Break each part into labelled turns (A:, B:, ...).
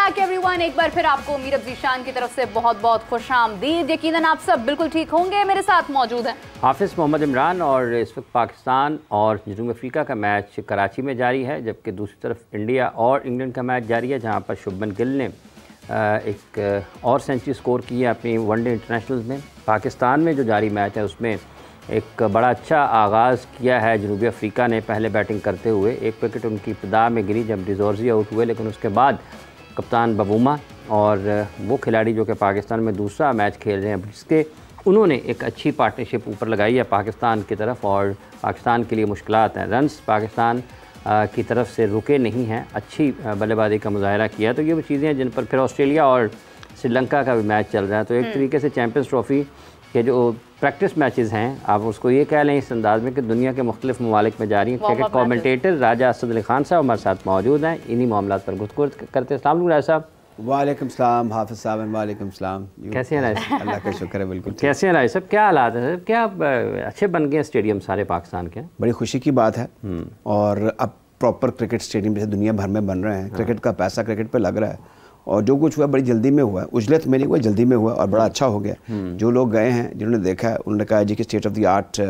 A: Back everyone. एक बार फिर आपको मीरब ज़ीशान की तरफ से बहुत बहुत खुशामदीद। यकीनन आप सब बिल्कुल ठीक होंगे। मेरे साथ मौजूद हैं
B: हाफिज़ मोहम्मद इमरान। और इस वक्त पाकिस्तान और जनूब अफ्रीका का मैच कराची में जारी है, जबकि दूसरी तरफ इंडिया और इंग्लैंड का मैच जारी है, जहां पर शुभमन गिल ने एक और सेंचुरी स्कोर की है अपनी वनडे इंटरनेशनल में। पाकिस्तान में जो जारी मैच है उसमें एक बड़ा अच्छा आगाज़ किया है जनूबी अफ्रीका ने पहले बैटिंग करते हुए। एक विकेट उनकी इब्तिदा में गिरी जब डिजोर्जी आउट हुए, लेकिन उसके बाद कप्तान बबूमा और वो खिलाड़ी जो कि पाकिस्तान में दूसरा मैच खेल रहे हैं, जिसके उन्होंने एक अच्छी पार्टनरशिप ऊपर लगाई है पाकिस्तान की तरफ, और पाकिस्तान के लिए मुश्किलात हैं। रन्स पाकिस्तान की तरफ से रुके नहीं हैं, अच्छी बल्लेबाजी का मुजाहरा किया। तो ये वो चीज़ें हैं जिन पर फिर ऑस्ट्रेलिया और श्रीलंका का भी मैच चल रहा है। तो एक तरीके से चैम्पियंस ट्रॉफ़ी के जो प्रैक्टिस मैचेस हैं, आप उसको ये कह लें इस अंदाज में कि दुनिया के मुख्तलिफ ममालिक में जारी हैं। क्रिकेट कमेंटेटर राजा असद अली खान साहब हमारे साथ मौजूद हैं, इन्हीं मामलों पर गुफ्तगू करते हैं। अस्सलाम वालेकुम राजा साहब।
C: वालेकुम सलाम हाफिज़ साहब। वालेकुम सलाम।
B: कैसे हैं राजा साहब?
C: अल्लाह का शुक्र है, बिल्कुल।
B: कैसे हैं राजा साहब? क्या हालात है? क्या अच्छे बन गए स्टेडियम सारे पाकिस्तान के?
C: बड़ी खुशी की बात है। और अब प्रॉपर क्रिकेट स्टेडियम जैसे दुनिया भर में बन रहे हैं। क्रिकेट का पैसा क्रिकेट पर लग रहा है, और जो कुछ हुआ बड़ी जल्दी में हुआ है। उजलत में नहीं हुआ, जल्दी में हुआ और बड़ा अच्छा हो गया। जो लोग गए हैं, जिन्होंने देखा है, उन्होंने कहा जी कि स्टेट ऑफ द आर्ट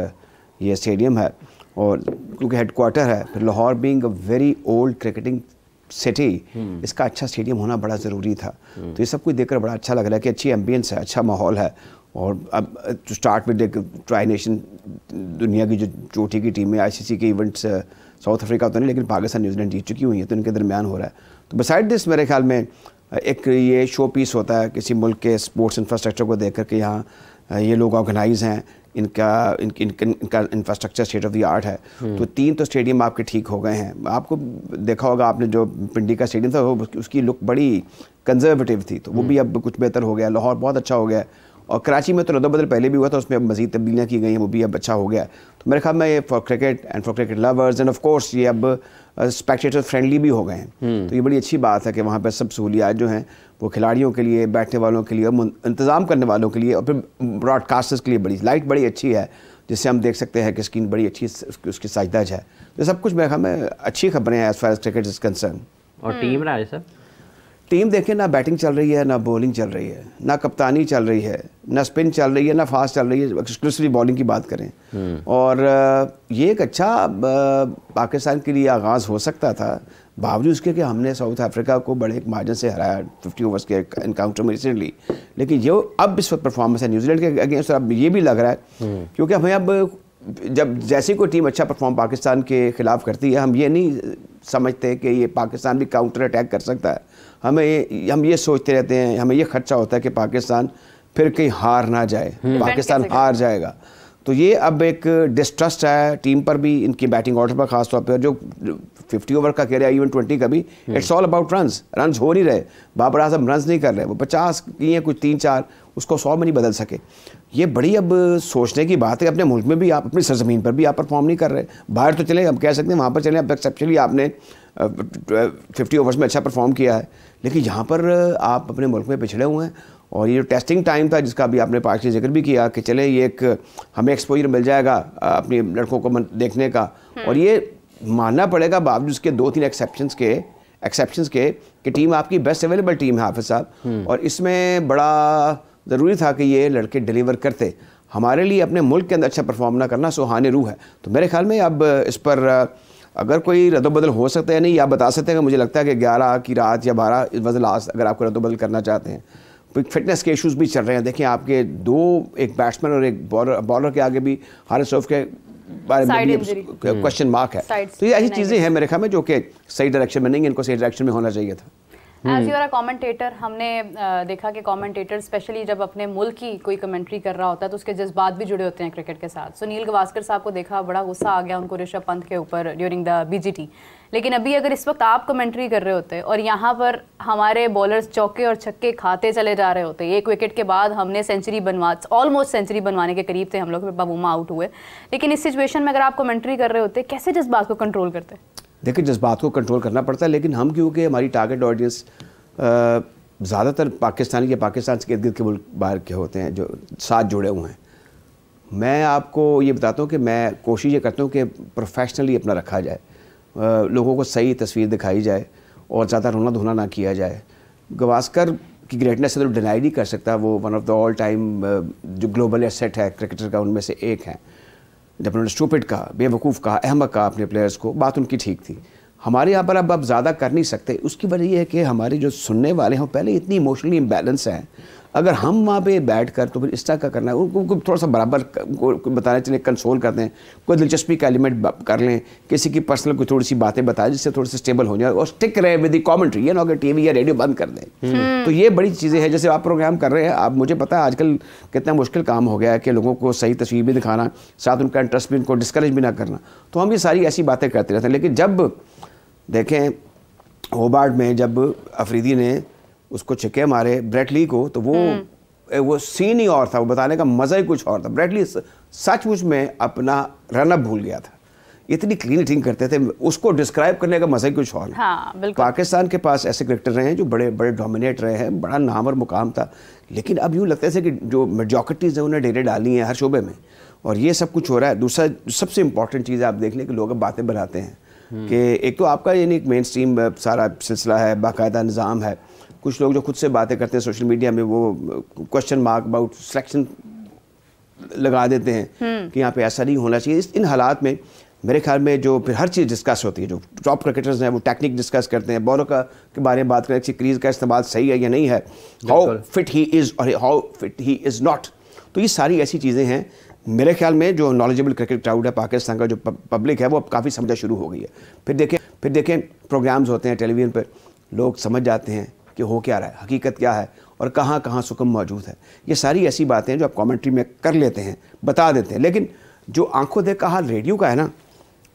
C: ये स्टेडियम है। और क्योंकि हेडक्वार्टर है, फिर Lahore being a very old cricketing city, इसका अच्छा स्टेडियम होना बड़ा ज़रूरी था। तो ये सब कुछ देखकर बड़ा अच्छा लग रहा है कि अच्छी एम्बियंस है, अच्छा माहौल है। और अब to start with tri nation, दुनिया की जो चोटी की टीमें ICC के इवेंट्स, साउथ अफ्रीका तो नहीं लेकिन पाकिस्तान न्यूजीलैंड जीत चुकी हुई हैं, तो इनके दरमियान हो रहा है। तो बिसाइड दिस मेरे ख्याल में एक ये शो पीस होता है किसी मुल्क के स्पोर्ट्स इंफ्रास्ट्रक्चर को देख कर के यहाँ ये लोग ऑर्गेनाइज हैं, इनका infrastructure state of the art है। तो 3 तो स्टेडियम आपके ठीक हो गए हैं। आपको देखा होगा आपने, जो पिंडी का स्टेडियम था वो उसकी लुक बड़ी कंजर्वेटिव थी, तो वो भी अब कुछ बेहतर हो गया। लाहौर बहुत अच्छा हो गया, और कराची में तो रद्द-बदल पहले भी हुआ था, उसमें अब मज़ीद तब्दीलियाँ की गई हैं, वो भी अब अच्छा हो गया। तो मेरे ख्याल में ये for cricket and for cricket lovers end of course ये अब स्पेक्टेटर फ्रेंडली भी हो गए हैं। तो ये बड़ी अच्छी बात है कि वहाँ पर सब सहूलियात जो हैं वो खिलाड़ियों के लिए, बैठने वालों के लिए, इंतज़ाम करने वालों के लिए, और फिर ब्रॉडकास्टर्स के लिए बड़ी लाइट बड़ी अच्छी है, जिससे हम देख सकते हैं कि स्क्रीन बड़ी अच्छी उसकी साइज़ है। तो सब कुछ मेरे ख्याल में अच्छी खबरें हैं as far as cricket is concern.
B: और टीम रहा है सब
C: टीम देखें, ना बैटिंग चल रही है, ना बॉलिंग चल रही है, ना कप्तानी चल रही है, ना स्पिन चल रही है, ना फास्ट चल रही है। एक्सक्लूसिवली बॉलिंग की बात करें, और ये एक अच्छा पाकिस्तान के लिए आगाज़ हो सकता था, बावजूद उसके कि हमने साउथ अफ्रीका को बड़े एक मार्जिन से हराया 50 ओवर्स के इनकाउंटर में रिसेंटली। लेकिन जो अब इस वक्त परफॉर्मेंस है न्यूजीलैंड के अगेंस्ट, अब ये भी लग रहा है, क्योंकि हमें अब जब जैसी कोई टीम अच्छा परफॉर्म पाकिस्तान के ख़िलाफ़ करती है, हम ये नहीं समझते कि ये पाकिस्तान भी काउंटर अटैक कर सकता है। हम ये सोचते रहते हैं, हमें ये खर्चा होता है कि पाकिस्तान फिर कहीं हार ना जाए, पाकिस्तान हार जाएगा। तो ये अब एक डिस्ट्रस्ट है टीम पर भी, इनकी बैटिंग ऑर्डर पर खास तौर पर, जो 50 ओवर का कह रहे हैं, इवन 20 का भी। इट्स ऑल अबाउट रन्स हो नहीं रहे। बाबर आजम रन्स नहीं कर रहे, वो 50 किए हैं, कुछ 3-4, उसको 100 में नहीं बदल सके। ये बड़ी अब सोचने की बात है। अपने मुल्क में भी आप, अपनी सरजमीन पर भी आप परफॉर्म नहीं कर रहे। बाहर तो चले, हम कह सकते हैं वहाँ पर चले, अब एक्सेप्शनली आपने 50 ओवर्स में अच्छा परफॉर्म किया है, लेकिन यहाँ पर आप अपने मुल्क में पिछड़े हुए हैं। और ये जो टेस्टिंग टाइम था, जिसका भी आपने पार्टी जिक्र भी किया कि चले ये एक हमें एक्सपोजर मिल जाएगा अपने लड़कों को देखने का, और ये मानना पड़ेगा बावजूद उसके 2-3 एक्सेप्शंस के कि टीम आपकी बेस्ट अवेलेबल टीम है हाफिज़ साहब, और इसमें बड़ा ज़रूरी था कि ये लड़के डिलीवर करते। हमारे लिए अपने मुल्क के अंदर अच्छा परफॉर्म ना करना सुहाने रूह है। तो मेरे ख्याल में अब इस पर अगर कोई रद्दोबदल हो सकता है, नहीं आप बता सकते हैं कि मुझे लगता है कि 11 की रात या 12 इस वजह लास्ट, अगर आपको रद्दोबदल करना चाहते हैं। फिटनेस के इश्यूज़ भी चल रहे हैं। देखिए आपके एक बैट्समैन और एक बॉलर के आगे भी हारिस रऊफ के बारे में क्वेश्चन मार्क है। तो ये ऐसी चीज़ें हैं मेरे ख्याल में जो कि सही डायरेक्शन में नहीं, इनको सही डायरेक्शन में होना चाहिए था।
A: एज यूर अ कमेंटेटर, हमने देखा कि कमेंटेटर स्पेशली जब अपने मुल्क की कोई कमेंट्री कर रहा होता है तो उसके जज्बात भी जुड़े होते हैं क्रिकेट के साथ। सुनील गावस्कर साहब को देखा, बड़ा गुस्सा आ गया उनको ऋषभ पंत के ऊपर ड्यूरिंग द BGT। लेकिन अभी अगर इस वक्त आप कमेंट्री कर रहे होते और यहाँ पर हमारे बॉलर्स चौके और छक्के खाते चले जा रहे होते, एक विकेट के बाद हमने ऑलमोस्ट सेंचुरी बनवाने के करीब थे हम लोग, बबूमा आउट हुए, लेकिन इस सिचुएशन में अगर आप कमेंट्री कर रहे होते, कैसे जज्बात को कंट्रोल करते?
C: देखिए जज्बात को कंट्रोल करना पड़ता है, लेकिन हम क्योंकि हमारी टारगेट ऑडियंस ज़्यादातर पाकिस्तानी या पाकिस्तान के इर्द गिर्द के मुल्क बाहर के होते हैं जो साथ जुड़े हुए हैं, मैं आपको ये बताता हूँ कि मैं कोशिश ये करता हूँ कि प्रोफेशनली अपना रखा जाए, लोगों को सही तस्वीर दिखाई जाए और ज़्यादा रोना धोना ना किया जाए। गवास्कर की ग्रेटनेस से तो डिनाई नहीं कर सकता, वो one of the all time जो ग्लोबल एसेट है क्रिकेटर का उनमें से एक है। जब उन्होंने स्टूपिड कहा, बेवकूफ़ कहा, अहमक कहा अपने प्लेयर्स को, बात उनकी ठीक थी। हमारे यहाँ पर अब ज़्यादा कर नहीं सकते। उसकी वजह ये है कि हमारे जो सुनने वाले हैं पहले इतनी इमोशनली इम्बैलेंस हैं। अगर हम वहाँ पे बैठ कर तो फिर इस तरह का करना है, उनको थोड़ा सा बराबर बताने चले, कंसोल करते हैं, कोई दिलचस्पी का एलिमेंट कर लें, किसी की पर्सनल कोई थोड़ी सी बातें बताएं जिससे थोड़े से स्टेबल हो जाए और स्टिक रहे विद द कमेंट्री, ये ना अगर टीवी या रेडियो बंद कर दें। तो ये बड़ी चीज़ें हैं। जैसे आप प्रोग्राम कर रहे हैं, आप, मुझे पता है आजकल कितना मुश्किल काम हो गया है कि लोगों को सही तस्वीर भी दिखाना, साथ उनका इंटरेस्ट भी, उनको डिस्करेज भी ना करना। तो हम ये सारी ऐसी बातें करते रहते हैं। लेकिन जब देखें होबार्ट में जब अफरीदी ने उसको छिक्के मारे ब्रेट ली को, तो वो सीन ही और था, वो बताने का मज़ा ही कुछ और था। ब्रेट ली सचमुच में अपना रनअप भूल गया था, इतनी क्लीन हिटिंग करते थे, उसको डिस्क्राइब करने का मज़ा ही कुछ और।
A: हाँ, बिल्कुल।
C: पाकिस्तान के पास ऐसे क्रिकेटर रहे हैं जो बड़े बड़े डोमिनेट रहे हैं, बड़ा नाम और मुकाम था, लेकिन अब यूँ लगता है कि जो मेजॉरिटीज़ हैं उन्हें डेरे डाली हैं हर शोबे में, और ये सब कुछ हो रहा है। दूसरा सबसे इंपॉर्टेंट चीज़ आप देख लें कि लोग अब बातें बनाते हैं कि एक तो आपका यानी एक मेन स्ट्रीम सारा सिलसिला है, बाकायदा निज़ाम है। कुछ लोग जो खुद से बातें करते हैं सोशल मीडिया में, वो क्वेश्चन मार्क अबाउट सिलेक्शन लगा देते हैं कि यहाँ पे ऐसा नहीं होना चाहिए। इन हालात में मेरे ख्याल में जो फिर हर चीज़ डिस्कस होती है, जो टॉप क्रिकेटर्स हैं वो टेक्निक डिस्कस करते हैं, बॉलर के बारे में बात करें कि क्रीज का इस्तेमाल सही है या नहीं है, हाउ फिट ही इज़ और how fit he is not. तो ये सारी ऐसी चीज़ें हैं। मेरे ख्याल में जो नॉलेजेबल क्रिकेट क्राउड है पाकिस्तान का, जो पब्लिक है, वो अब काफ़ी समझना शुरू हो गई है। फिर देखें प्रोग्राम्स होते हैं टेलीविज़न पर, लोग समझ जाते हैं कि हो क्या रहा है, हकीकत क्या है और कहाँ कहाँ सुकम मौजूद है। ये सारी ऐसी बातें हैं जो आप कमेंट्री में कर लेते हैं, बता देते हैं, लेकिन जो आंखों देखा हाल रेडियो का है ना,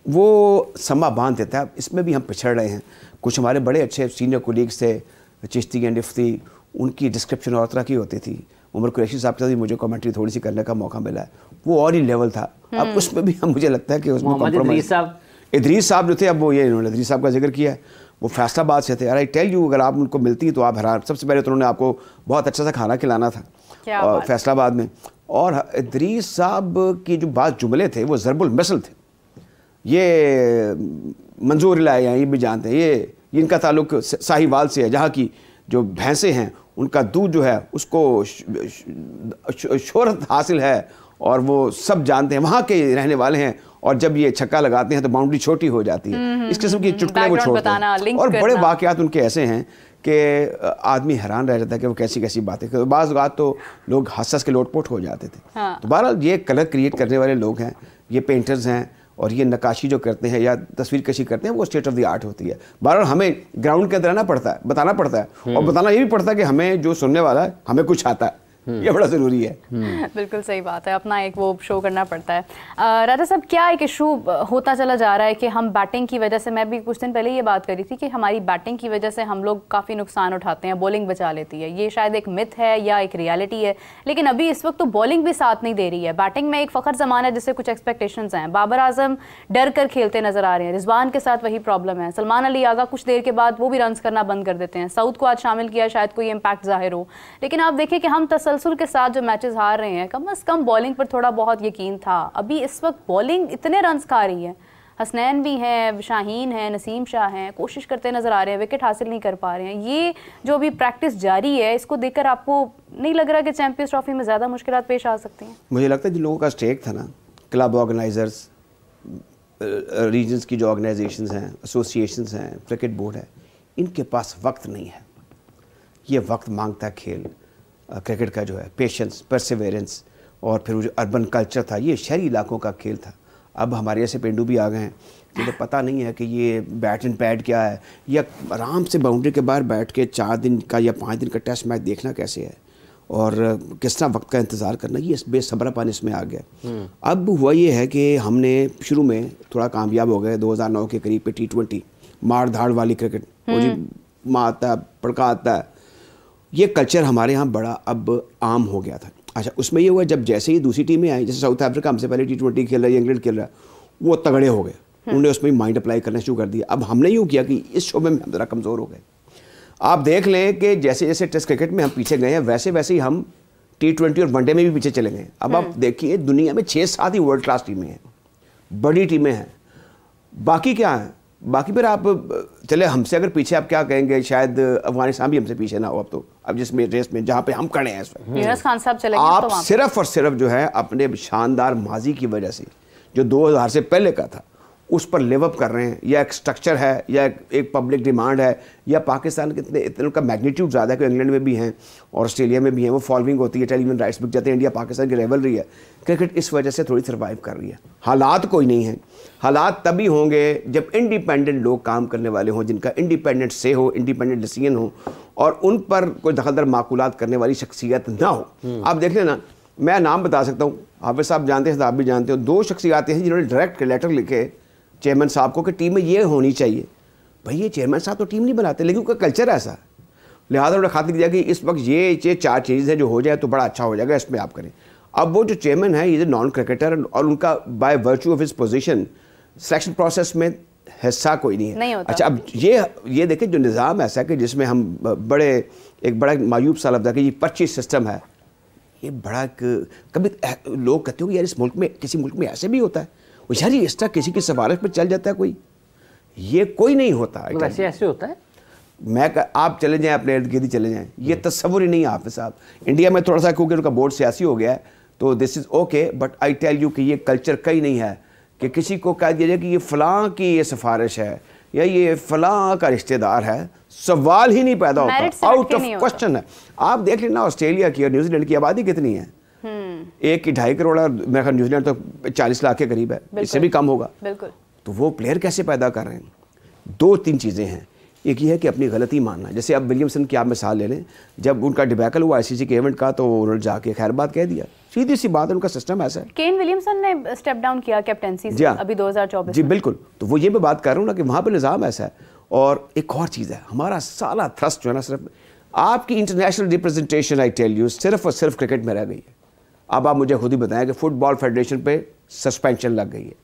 C: वो समा बांध देता है। इसमें भी हम पिछड़ रहे हैं। कुछ हमारे बड़े अच्छे सीनियर कोलीग्स थे, चिश्ती एंड इफ्ती, उनकी डिस्क्रिप्शन और तरह की होती थी। उमर कुरैशी साहब के साथ भी मुझे कमेंट्री थोड़ी सी करने का मौका मिला है, वो और ही लेवल था। अब उसमें भी मुझे लगता है कि उसमें कॉम्प्रोमाइज़। इदरीस साहब जो थे, अब वो ये इन्होंने इदरीस साहब का जिक्र किया है, वो फैसलाबाद से थे। आई टेल यू, अगर आप उनको मिलती तो आप हैरान। सबसे पहले तो उन्होंने आपको बहुत अच्छा सा खाना खिलाना था और फैसलाबाद में। और इदरीस साहब की जो बात जुमले थे वो ज़रबुल मिसल थे। ये मंजूर इलाही हैं, ये भी जानते हैं, ये इनका ताल्लुक साहिवाल से है, जहाँ की जो भैंसें हैं उनका दूध जो है उसको शोहरत हासिल है और वो सब जानते हैं, वहाँ के रहने वाले हैं। और जब ये छक्का लगाते हैं तो बाउंड्री छोटी हो जाती है। इस किस्म की चुटकुले वो छोड़ते हैं। और बड़े वाक़यात उनके ऐसे हैं कि आदमी हैरान रह जाता है कि वो कैसी कैसी बातें करते। बाज़ बात तो लोग हंस के लोटपोट हो जाते थे।
A: हाँ।
C: तो बहरहाल ये कलर क्रिएट करने वाले लोग हैं, ये पेंटर्स हैं, और ये नक्काशी जो करते हैं या तस्वीर कशी करते हैं, वो स्टेट ऑफ द आर्ट होती है। बहरहाल हमें ग्राउंड के अंदर आना पड़ता है, बताना पड़ता है, और बताना ये भी पड़ता है कि हमें जो सुनने वाला है हमें कुछ आता है। ये बड़ा ज़रूरी है।
A: बिल्कुल सही बात है, अपना एक वो शो करना पड़ता है। राजा साहब, क्या एक इशू होता चला जा रहा है कि हम बैटिंग की वजह से, मैं भी कुछ दिन पहले ये बात करी थी कि हमारी बैटिंग की वजह से हम लोग काफ़ी नुकसान उठाते हैं, बॉलिंग बचा लेती है। ये शायद एक मिथ है या एक रियलिटी है, लेकिन अभी इस वक्त तो बॉलिंग भी साथ नहीं दे रही है। बैटिंग में एक फ़खर ज़मान है जिससे कुछ एक्सपेक्टेशंस हैं। बाबर आजम डर कर खेलते नजर आ रहे हैं, रिजवान के साथ वही प्रॉब्लम है। सलमान अली आगा कुछ देर के बाद वो भी रन्स करना बंद कर देते हैं। सऊद को आज शामिल किया, शायद कोई इम्पैक्ट जाहिर हो, लेकिन आप देखें कि हम तसलसल के साथ जो मैचेस हार रहे हैं, कम से कम बॉलिंग पर थोड़ा बहुत यकीन था। अभी इस वक्त बॉलिंग इतने रन्स खा रही है, हसनैन भी हैं, शाहीन हैं, नसीम शाह हैं, कोशिश करते नजर आ रहे हैं, विकेट हासिल नहीं कर पा रहे हैं। ये जो अभी प्रैक्टिस जारी है, इसको देखकर आपको नहीं लग रहा कि चैंपियंस ट्रॉफी में ज़्यादा मुश्किलात पेश आ सकती हैं?
C: मुझे लगता है जिन लोगों का स्टेक था ना, क्लब ऑर्गेनाइजर्स, रीजन्स की जो ऑर्गेनाइजेशंस हैं, एसोसिएशंस हैं, क्रिकेट बोर्ड है, इनके पास वक्त नहीं है। ये वक्त मांगता है खेल क्रिकेट का, जो है पेशेंस, परसिवेरेंस, और फिर वो जो अर्बन कल्चर था, ये शहरी इलाकों का खेल था। अब हमारे ऐसे पेंडू भी आ गए हैं जिन्हें पता नहीं है कि ये बैट एंड पैड क्या है, या आराम से बाउंड्री के बाहर बैठ के 4 दिन का या 5 दिन का टेस्ट मैच देखना कैसे है और किस तरह वक्त का इंतज़ार करना, ये बेसब्रापन इसमें आ गया। अब हुआ ये है कि हमने शुरू में थोड़ा कामयाब हो गए 2009 के करीब पे T20 मार धाड़ वाली क्रिकेट, वो जी माँ आता है पड़का आता है, ये कल्चर हमारे यहाँ बड़ा अब आम हो गया था। अच्छा, उसमें ये हुआ जब जैसे ही दूसरी टीमें आई, जैसे साउथ अफ्रीका हमसे पहले T20 खेल रहा है, इंग्लैंड खेल रहा है, वो तगड़े हो गए, उन्होंने उसमें माइंड अप्लाई करना शुरू कर दिया। अब हमने यूँ किया कि इस शोबे में हम ज़रा कमज़ोर हो गए। आप देख लें कि जैसे जैसे टेस्ट क्रिकेट में हम पीछे गए हैं, वैसे वैसे ही हम T20 और वनडे में भी पीछे चले गए। अब आप देखिए दुनिया में 6-7 ही वर्ल्ड क्लास टीमें हैं, बड़ी टीमें हैं, बाकी क्या हैं, बाकी फिर आप चले हमसे अगर पीछे आप क्या कहेंगे, शायद अफगानिस्तान भी हमसे पीछे ना हो अब तो, अब जिस रेस में जहाँ पे हम खड़े हैं इस वक्त।
A: यूनुस खान साहब चले गए
C: आप
A: तो
C: सिर्फ और सिर्फ जो है अपने शानदार माजी की वजह से जो 2000 से पहले का था उस पर लिव अप कर रहे हैं, या एक स्ट्रक्चर है, या एक पब्लिक डिमांड है, या पाकिस्तान के इतने उनका मैग्नीट्यूड ज़्यादा है कि इंग्लैंड में भी हैं और ऑस्ट्रेलिया में भी हैं, वो फॉलोइंग होती है, टेलीविजन राइट्स बिक जाते हैं, इंडिया पाकिस्तान की रेवलरी है। क्रिकेट इस वजह से थोड़ी सर्वाइव कर रही है। हालात कोई नहीं है, हालात तभी होंगे जब इंडिपेंडेंट लोग काम करने वाले हों, जिनका इंडिपेंडेंट से हो, इंडिपेंडेंट डिसीजन हो, और उन पर कोई दखलदार माकूलात करने वाली शख्सियत ना हो। आप देख लेना, मैं नाम बता सकता हूँ, हाफिज़ साहब जानते हैं, आप भी जानते हो, 2 शख्सियातें हैं जिन्होंने डायरेक्ट लेटर लिखे चेयरमैन साहब को कि टीम में ये होनी चाहिए। भाई ये चेयरमैन साहब तो टीम नहीं बनाते, लेकिन उनका कल्चर ऐसा है, लिहाजा उन्होंने खातिर दिया कि इस वक्त ये 4 चीज़ें जो हो जाए तो बड़ा अच्छा हो जाएगा, इसमें आप करें। अब वो जो चेयरमैन है, ये नॉन क्रिकेटर, और उनका by virtue of his position selection process में हिस्सा कोई नहीं है।
A: नहीं होता।
C: अच्छा, अब ये देखें जो निज़ाम ऐसा है कि जिसमें हम एक बड़ा मायूब सा लफ्ज़ है कि ये 25 सिस्टम है, ये बड़ा कभी लोग कहते हो कि यार इस मुल्क में, किसी मुल्क में ऐसे भी होता है, वो यार इस तरह किसी की सिफारिश पर चल जाता है कोई, ये कोई नहीं होता।
B: वैसे ऐसे होता है,
C: आप चले जाएं अपने इर्द गिर्द ही चले जाएं, ये तस्वुर ही नहीं है हाफिज़ साहब। इंडिया में थोड़ा सा क्योंकि उनका बोर्ड सियासी हो गया है तो this is okay, but I tell you कि ये कल्चर कहीं नहीं है कि किसी को कह दिया जाए कि ये फ़लाँ की ये सिफारिश है या ये फ़लाँ का रिश्तेदार है, सवाल ही नहीं पैदा होता, आउट ऑफ क्वेश्चन है। आप देख लेना ऑस्ट्रेलिया की और न्यूजीलैंड की आबादी कितनी है, 1.5 करोड़, मेरा ख्याल न्यूजीलैंड तो 40 लाख के करीब है, इससे भी कम होगा।
A: बिल्कुल।
C: तो वो प्लेयर कैसे पैदा कर रहे हैं? 2-3 चीज़ें हैं। एक ये है कि अपनी गलती मानना, जैसे अब विलियमसन की आप मिसाल ले लें, जब उनका डिबैकल हुआ ICC के इवेंट का तो उन्होंने जाके खैर बात कह दिया, सीधी सी बात है, उनका सिस्टम ऐसा है।
A: केन विलियमसन ने स्टेप डाउन किया कैप्टेंसी से अभी 2024
C: जी बिल्कुल, तो वो ये मैं बात कर रहा हूँ ना कि वहाँ पर निज़ाम ऐसा है। और एक और चीज़ है, हमारा सारा थ्रस्ट जो है ना, सिर्फ आपकी international representation, I tell you, सिर्फ और सिर्फ क्रिकेट में रह गई है। अब आप मुझे खुद ही बताएं कि फुटबॉल फेडरेशन पे सस्पेंशन लग गई है,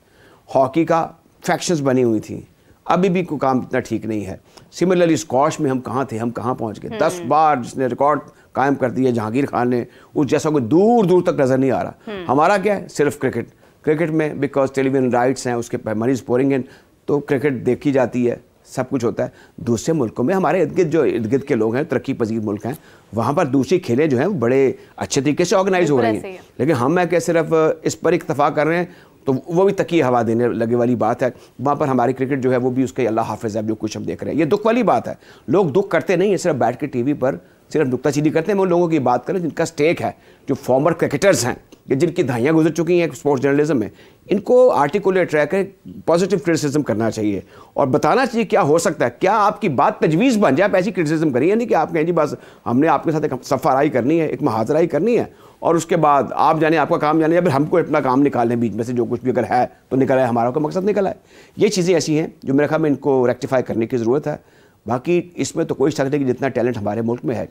C: हॉकी का फैक्शंस बनी हुई थी, अभी भी कोई काम इतना ठीक नहीं है। सिमिलरली स्क्वाश में हम कहाँ थे, हम कहाँ पहुँच गए। 10 बार जिसने रिकॉर्ड कायम कर दिया जहांगीर खान ने, उस जैसा कोई दूर दूर तक नज़र नहीं आ रहा। हमारा क्या है, सिर्फ क्रिकेट में बिकॉज टेलीविजन राइट्स हैं, उसके मनी इज पोरिंग इन, तो क्रिकेट देखी जाती है, सब कुछ होता है। दूसरे मुल्कों में हमारे इर्द गिर्द के लोग हैं, तरक्की पजीर मुल्क हैं, वहाँ पर दूसरी खेलें जो हैं बड़े अच्छे तरीके से ऑर्गेनाइज हो रही हैं, लेकिन हम मैं क्या सिर्फ इस पर इत्तफाक कर रहे हैं, तो वो भी तकिए हवा देने लगे वाली बात है। वहाँ पर हमारी क्रिकेट जो है वो भी उसके अल्लाह हाफिज़ है, जो कुछ हम देख रहे हैं, ये दुख वाली बात है। लोग दुख करते नहीं है, सिर्फ बैठ के TV पर सिर्फ नुक्ताचीनी करते हैं। मैं उन लोगों की बात करें जिनका स्टेक है, जो फॉर्मर क्रिकेटर्स हैं, या जिनकी दहाइयाँ गुजर चुकी हैं स्पोर्ट्स जर्नलिज्म में, इनको आर्टिकुलेट रह कर पॉजिटिव क्रिटिसिज्म करना चाहिए और बताना चाहिए क्या हो सकता है, क्या आपकी बात तजवीज़ बन जाए, आप ऐसी क्रिटिसिज्म करिए, नहीं कि आप कहें जी बस हमने आपके साथ एक सफ़ाराई करनी है, एक मुहाजराई करनी है, और उसके बाद आप जाने आपका काम जाने, या फिर हमको अपना काम निकालने बीच में से जो कुछ भी अगर है तो निकल आए, हमारा कोई मकसद निकल आए। ये चीज़ें ऐसी हैं जो मेरे ख्याल में इनको रेक्टिफाई करने की ज़रूरत है। बाकी इसमें तो कोई शक नहीं कि जितना टैलेंट हमारे मुल्क में है,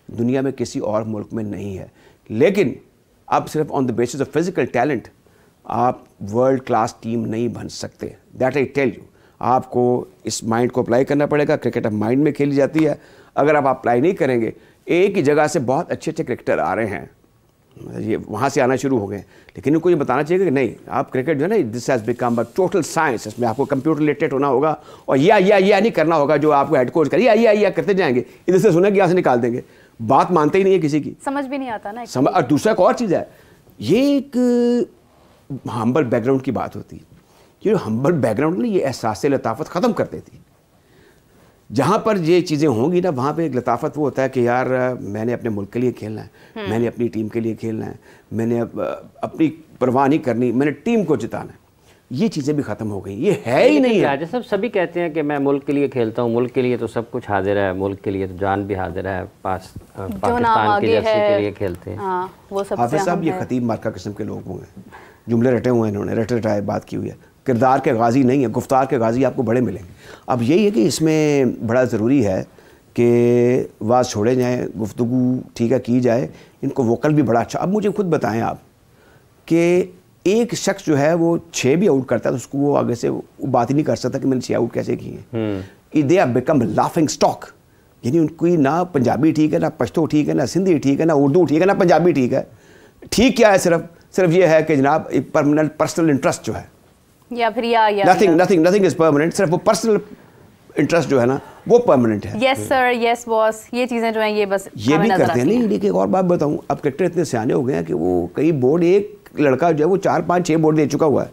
C: दुनिया में किसी और मुल्क में नहीं है। लेकिन अब सिर्फ on the basis of physical talent आप वर्ल्ड क्लास टीम नहीं बन सकते, दैट आई टेल यू। आपको इस माइंड को अप्लाई करना पड़ेगा। क्रिकेट अब माइंड में खेली जाती है, अगर आप अप्लाई नहीं करेंगे, एक ही जगह से बहुत अच्छे अच्छे क्रिकेटर आ रहे हैं, ये वहाँ से आना शुरू हो गए, लेकिन इनको ये बताना चाहिए कि नहीं, आप क्रिकेट जो है ना, this has become a total science, इसमें आपको कंप्यूटर रिलेटेड होना होगा, और या नहीं करना होगा जो आपको हेड कोच करे, या करते जाएंगे, इधर से सुना कि यहाँ से निकाल देंगे, बात मानते ही नहीं है किसी की,
A: समझ भी नहीं आता ना।
C: और दूसरा एक और चीज़ है, ये एक हम्बल बैकग्राउंड की बात होती है। ये हम्बल बैकग्राउंड ना, ये एहसास लताफत ख़त्म कर देती। जहाँ पर ये चीज़ें होंगी ना, वहाँ पे एक लताफत वो होता है कि यार मैंने अपने मुल्क के लिए खेलना है, मैंने अपनी टीम के लिए खेलना है, मैंने अपनी परवाह नहीं करनी, मैंने टीम को जिताना है। ये चीज़ें भी ख़त्म हो गई, ये है ही नहीं है।
B: राजा साहब सभी कहते हैं कि मैं मुल्क के लिए खेलता हूँ, मुल्क के लिए तो सब कुछ हाजिर है, मुल्क के लिए तो जान भी हाजिर है, पाकिस्तान की जर्सी के लिए खेलते हैं।
A: वो सबसे
C: हाफिज़ साहब ये खतीब मार्का किस्म के लोग हुए हैं, जुमले रटे हुए हैं इन्होंने, रटे बात की हुई है, किरदार के गाजी नहीं है, गुफ्तार के गाजी आपको बड़े मिलेंगे। अब यही है कि इसमें बड़ा ज़रूरी है कि वाज छोड़े जाएँ, गुफ्तगू ठीक है की जाए, इनको वोकल भी बड़ा अच्छा। अब मुझे खुद बताएं आप कि एक शख्स जो है वो 6 भी आउट करता है तो उसको वो आगे से वो बात ही नहीं कर सकता कि मैंने 6 आउट कैसे किए हैं। They are become laughing stock, यानी उनकी ना पंजाबी ठीक है, ना पश्तो ठीक है, ना सिंधी ठीक है, ना उर्दू ठीक है, ना पंजाबी ठीक है। ठीक क्या है, सिर्फ ये है कि जनाब एक परमानेंट पर्सनल इंटरेस्ट जो है
A: या फिर
C: नथिंग इज परमानेंट, सिर्फ वो पर्सनल इंटरेस्ट जो है ना वो परमानेंट है।
A: यस सर, यस बॉस, ये चीज़ें जो हैं ये बस
C: ये भी करते हैं। नहीं, एक और बात बताऊं, अब क्रिकेटर इतने सियाने हो गए हैं कि वो कई बोर्ड, एक लड़का जो है वो 4 5 6 बोर्ड दे चुका हुआ है,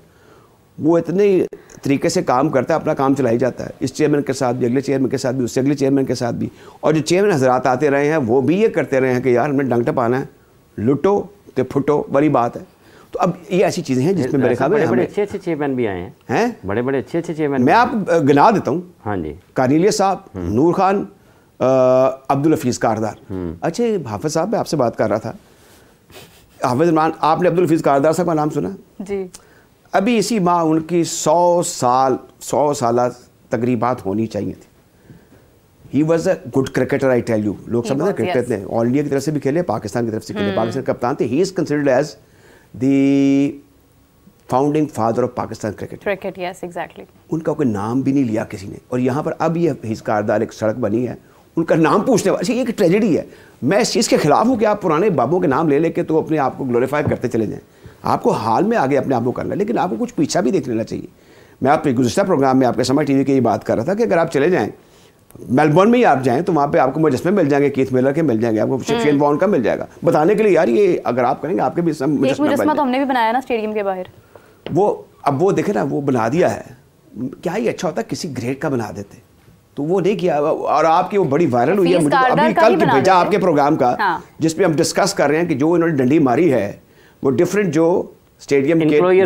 C: वो इतने तरीके से काम करता है, अपना काम चलाई जाता है, इस चेयरमैन के साथ भी, अगले चेयरमैन के साथ भी, उससे अगले चेयरमैन के साथ भी। और जो चेयरमैन हजरात आते रहे हैं वो भी ये करते रहे हैं कि यार हमें डंग टपाना है, लुटो तो फुटो, बड़ी बात है। तो अब ये ऐसी चीज़ें हैं जिसमें मेरे ख्याल में
B: बड़े अच्छे चेयरमैन भी आए हैं, बड़े अच्छे चेयरमैन। मैं
C: आप गिना देता हूँ।
B: हाँ जी,
C: कार्निलियस साहब, नूर खान, अब्दुल हफीज़ कारदार। अच्छा, हाफिज साहब, मैं आपसे बात कर रहा था, हाफिज इमरान, आपने अब्दुल हफीज़ कारदार साहब का नाम सुना
A: जी?
C: अभी इसी माह उनकी 100 साल तकरीबात होनी चाहिए थी। He was a good cricketer, I tell you. लोग समझते हैं क्रिकेट ने ऑल इंडिया की तरफ से भी खेले, पाकिस्तान की तरफ से खेले, पाकिस्तान कप्तान थे। He is considered as the founding father of Pakistan cricket.
A: Yes exactly.
C: उनका कोई नाम भी नहीं लिया किसी ने, और यहाँ पर अब ये हफीज़ कारदार एक सड़क बनी है, उनका नाम पूछने वाला। अच्छा, ये एक ट्रेजेडी है। मैं इस चीज़ के खिलाफ हूँ कि आप पुराने बाबों के नाम ले लेके तो अपने आप को ग्लोरीफाई करते चले जाएँ। आपको हाल में आगे अपने आप को करना है, लेकिन आपको कुछ पीछा भी देख लेना चाहिए। मैं आपके गुज़श्ता प्रोग्राम में आपके समय टीवी की ये बात कर रहा था कि अगर आप चले जाएँ मेलबर्न में ही आप जाएँ तो वहाँ पे आपको मुजस्मे मिल जाएंगे, कीथ मिलर के मिल जाएंगे, आपको शेन वॉर्न का मिल जाएगा, बताने के लिए यार ये अगर आप करेंगे आपके भी
A: मुजस्मा तो हमने भी बनाया ना स्टेडियम के बाहर।
C: वो अब वो देखे ना, वो बना दिया है, क्या ही अच्छा होता किसी ग्रेड का बना देते, तो वो नहीं किया। और आपकी वो बड़ी वायरल हुई है, मुझे अभी कल भेजा आपके प्रोग्राम का, जिसमें हम डिस्कस कर रहे हैं कि जो इन्होंने डंडी मारी है वो डिफरेंट जो स्टेडियम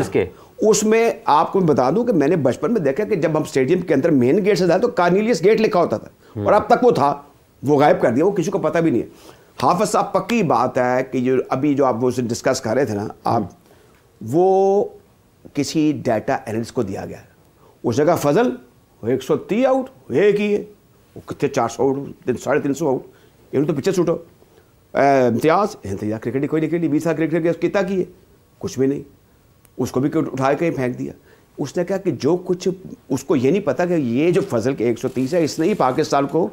C: के उसमें आपको मैं बता दूं कि मैंने बचपन में देखा कि जब हम स्टेडियम के अंदर मेन गेट से जाए तो कार्निलियस गेट लिखा होता था, और अब तक वो था, वो गायब कर दिया, वो किसी को पता भी नहीं है। हाफिज साहब, पक्की बात है कि जो अभी जो आप वो डिस्कस कर रहे थे ना आप, वो किसी डाटा एनालिस्ट को दिया गया है। उस जगह फजल 130 आउट, एक ही है, वो कितने 400 आउट, 350 आउट, इन्होंने तो पिक्चर छूटो। इम्तियाज़ क्रिकेट ही कोई नहीं खेली, 20 साल क्रिकेट कितना की है, कुछ भी नहीं, उसको भी उठा के फेंक दिया। उसने कहा कि जो कुछ उसको ये नहीं पता कि ये जो फजल के 130 है इसने ही पाकिस्तान को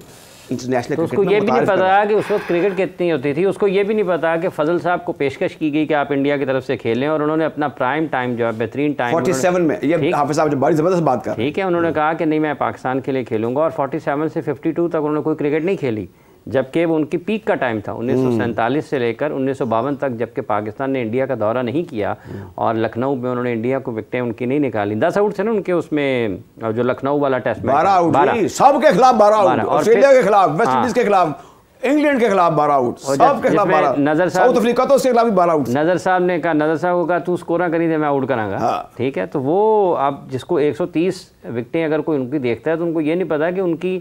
C: इंटरनेशनल
B: तो उसको ये भी नहीं पता कि उस वक्त क्रिकेट कितनी होती थी, उसको ये भी नहीं पता कि फजल साहब को पेशकश की गई कि आप इंडिया की तरफ से खेलें, और उन्होंने अपना प्राइम टाइम जो है बेहतरीन टाइम
C: 47 में, ये हाफिज साहब जो बड़ी ज़बरदस्त बात कर,
B: ठीक है, उन्होंने कहा कि नहीं मैं पाकिस्तान के लिए खेलूंगा, और 47 से 52 तक उन्होंने कोई क्रिकेट नहीं खेली, जबकि वो उनकी पीक का टाइम था 1947 से लेकर 1952 तक, जबकि पाकिस्तान ने इंडिया का दौरा नहीं किया और लखनऊ में उन्होंने इंडिया को विकेटें उनकी नहीं निकाली। 10 आउट थे ना उनके उसमें, जो लखनऊ वाला टेस्ट में
C: 12 आउट, सब के खिलाफ 12 आउट, ऑस्ट्रेलिया के खिलाफ, वेस्ट इंडीज के खिलाफ, इंग्लैंड के खिलाफ 12 आउट, सब के खिलाफ 12।
B: नजर
C: साउथ अफ्रीका तो उसके खिलाफ भी 12 आउट।
B: नजर साहब ने कहा, नजर साहब को कहा तू स्कोर करी दे मैं आउट करांगा, ठीक है। तो वो आप जिसको 130 विकेटें अगर कोई उनकी देखता है तो उनको ये नहीं पता कि उनकी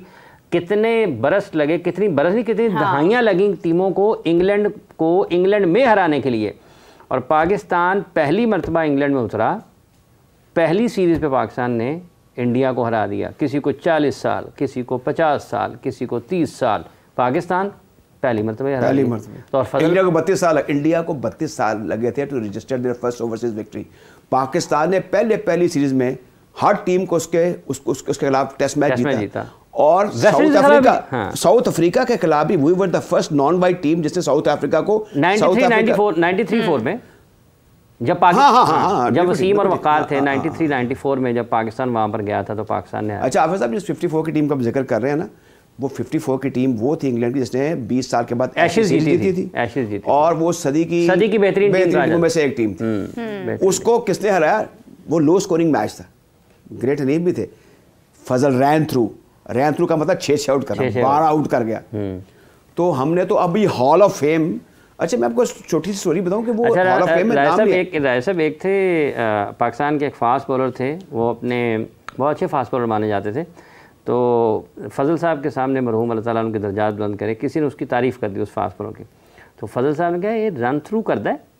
B: कितने बरस लगे, कितनी बरस नहीं कितनी दहाइयाँ लगी टीमों को इंग्लैंड में हराने के लिए। और पाकिस्तान पहली मरतबा इंग्लैंड में उतरा, पहली सीरीज़ पे पाकिस्तान ने इंडिया को हरा दिया, किसी को 40 साल, किसी को 50 साल, किसी को 30 साल, पाकिस्तान पहली मरतबा हरा दिया।
C: तो और इंडिया को 32 साल, इंडिया को 32 साल लगे थे to register their first overseas victory. Pakistan ने पहली सीरीज में हर टीम को उसके खिलाफ टेस्ट मैच जीता। और साउथ अफ्रीका के खिलाफ भी we were the first non white team जिसने साउथ अफ्रीका को
B: 93-94 में जब पाकिस्तान जब वसीम और वकार थे 93-94 में जब पाकिस्तान वहां पर गया था तो पाकिस्तान ने।
C: अच्छा आफिज साहब जिस 54 की टीम का जिक्र कर रहे हैं ना, वो 54 की टीम वो थी इंग्लैंड की जिसने 20 साल के बाद
B: एशेज जीती थी
C: और वो सदी की
B: बेहतरीन टीम
C: में से एक टीम थी। उसको किसने हराया? वो लो स्कोरिंग मैच था, ग्रेट हनीफ भी थे, फजल रैन थ्रू का मतलब 6 आउट करना, 12 आउट कर गया। तो हमने तो अभी हॉल ऑफ फेम। अच्छा मैं आपको छोटी सी स्टोरी बताऊं कि वो हॉल ऑफ फेम में नाम लिया।
B: राय साहब एक थे पाकिस्तान के एक फास्ट बॉलर थे, वो अपने बहुत अच्छे फास्ट बॉलर माने जाते थे। तो फजल साहब के सामने मरहूम अल्लाह ताला उनके दर्जात बुलंद करे, किसी ने उसकी तारीफ़ कर दी उस फास्ट बॉलर की। तो फजल साहब ने कहा ये रन थ्रू करता है।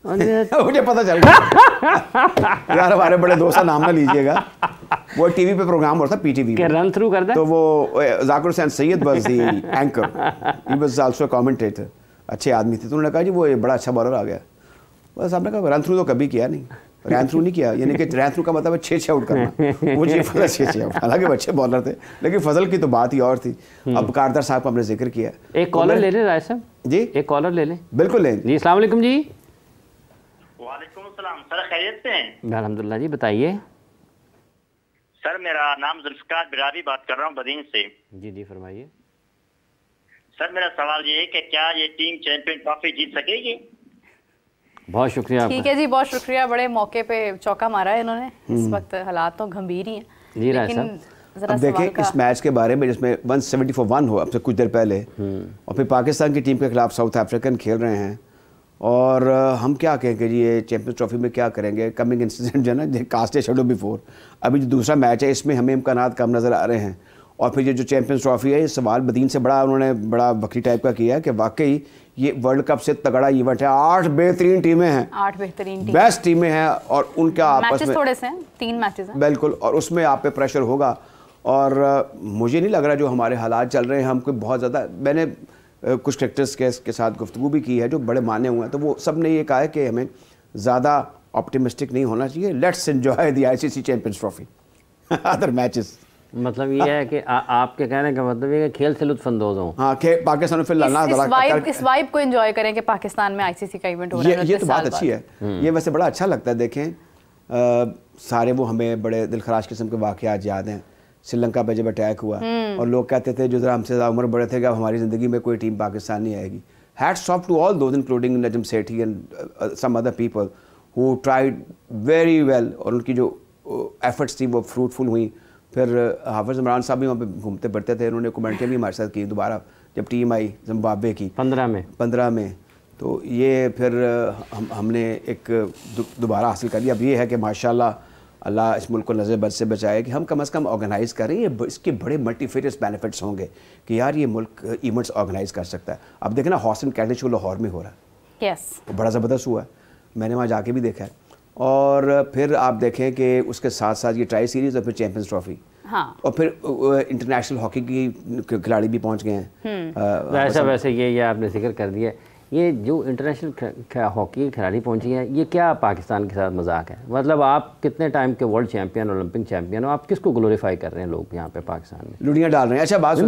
C: मुझे पता चल गया यार, हमारे बड़े दोस्त नाम ना लीजिएगा, वो टीवी पे प्रोग्राम हो रहा था पीटीवी
B: के रन थ्रू करता है।
C: तो वो Zakir Hussain Syed was the anchor, he was also commentator, अच्छे आदमी थे। तो उन्होंने कहा जी वो बड़ा अच्छा बॉलर आ गया। बस आपने कहा रन थ्रू तो कभी किया नहीं, रन थ्रू नहीं किया, यानी कि रन थ्रू का मतलब 6 आउट करना। मुझे फजल 6 आउट, हालांकि अच्छे बॉलर थे, लेकिन फजल की तो बात ही और थी। अब कारदार साहब का हमने जिक्र किया।
B: एक कॉलर ले लें राय साहब जी, एक कॉलर ले लें।
C: बिल्कुल लें जी।
B: अस्सलाम वालेकुम जी।
D: वालेकुम सलाम सर, खैरियत से हैं?
B: अल्हम्दुलिल्लाह जी, बताइए।
D: सर मेरा नाम जुल्फिकार बिरारी, बात कर रहा हूँ बदीन से।
B: जी जी, फरमाइए।
D: सर मेरा सवाल ये है कि क्या ये टीम चैंपियन ट्रॉफी जीत सकेगी?
B: बहुत शुक्रिया
A: ठीक
B: आपका।
A: है जी, बहुत शुक्रिया। बड़े मौके पे चौका मारा है इन्होंने। इस वक्त हालात तो गंभीर ही हैं,
B: जी राय
A: लेकिन
B: साहब।
A: जरा
C: अब देखें
A: सवाल
C: इस मैच के बारे में जिसमें 170 for 1 हो अब से कुछ देर पहले, और फिर पाकिस्तान की टीम के खिलाफ साउथ अफ्रीकन खेल रहे हैं, और हम क्या कहें कि जी ये चैंपियंस ट्रॉफी में क्या करेंगे। कमिंग इंसिडेंट जो है ना, कास्ट ए शेडो बिफोर। अभी जो दूसरा मैच है इसमें हमें इम्कानात कम नज़र आ रहे हैं। और फिर ये जो चैंपियंस ट्रॉफी है, ये सवाल बदीन से बड़ा उन्होंने बड़ा बकरी टाइप का किया है कि वाकई ये वर्ल्ड कप से तगड़ा इवेंट है। 8 बेहतरीन टीमें हैं,
A: 8 बेहतरीन टीम,
C: बेस्ट टीमें हैं, और उनका आपस
A: मैचेस
C: में
A: थोड़े से हैं, 3 मैचेस हैं
C: बिल्कुल, और उसमें आप पे प्रेशर होगा। और मुझे नहीं लग रहा जो हमारे हालात चल रहे हैं हम कोई बहुत ज़्यादा, मैंने कुछ क्रिकेटर्स के साथ गुफ्तगू भी की है जो बड़े माने हुए हैं, तो वो सब ने ये कहा है कि हमें ज़्यादा ऑप्टिमिस्टिक नहीं होना चाहिए। Let's enjoy the ICC champions trophy, other matches.
B: मतलब ये है कि आपके कहने का मतलब ये है कि खेल से लुत्फानंदोज हों।
C: हाँ, पाकिस्तान में फिर
A: इस वाइब को एंजॉय करें कि पाकिस्तान में आईसीसी का इवेंट हो रहा है।
C: ये तो बात अच्छी है। ये वैसे बड़ा अच्छा लगता है। देखें सारे वो हमें बड़े दिलखराश किस्म के वाक़यात याद हैं। श्रीलंका पे जब अटैक हुआ और लोग कहते थे जो जरा हमसे ज़्यादा उम्र बड़े थे कि अब हमारी ज़िंदगी में कोई टीम पाकिस्तान नहीं आएगी। Hats off to all those including Najam Sethi and some other people who tried very well, और उनकी जो एफर्ट्स थी वो फ्रूटफुल हुई। फिर हाफिज़ इमरान साहब भी वहाँ पे घूमते फिरते थे, उन्होंने कमेंट्री भी हमारे साथ की दोबारा जब टीम आई जिम्बाब्वे की 15 में। तो ये फिर हमने एक दोबारा हासिल कर लिया। अब ये है कि माशाल्लाह अल्लाह इस मुल्क को नज़र बद से बचाए कि हम कम अज़ कम ऑर्गेनाइज़ करें। ये इसके बड़े मल्टीफेरियस बेनिफिट्स होंगे कि यार ये मुल्क इवेंट्स ऑर्गेनाइज़ कर सकता है। अब देखें ना, horse and cattle show Lahore में हो रहा है।
A: यस,
C: वो बड़ा ज़बरदस्त हुआ है, मैंने वहाँ जाके भी देखा है। और फिर आप देखें कि उसके साथ साथ ये ट्राई सीरीज़ और फिर चैंपियंस ट्रॉफी,
A: हाँ,
C: और फिर इंटरनेशनल हॉकी की खिलाड़ी भी पहुँच गए हैं।
B: वैसे ये आपने जिक्र कर दिया, ये जो इंटरनेशनल हॉकी के खिलाड़ी पहुंची हैं, ये क्या पाकिस्तान के साथ मजाक है? मतलब आप कितने टाइम के वर्ल्ड चैंपियन, ओलंपिक चैंपियन हो, आप किसको ग्लोरीफाई कर रहे हैं लोग यहाँ पे पाकिस्तान में?
C: लुड़ियाँ डाल रहे हैं। अच्छा बात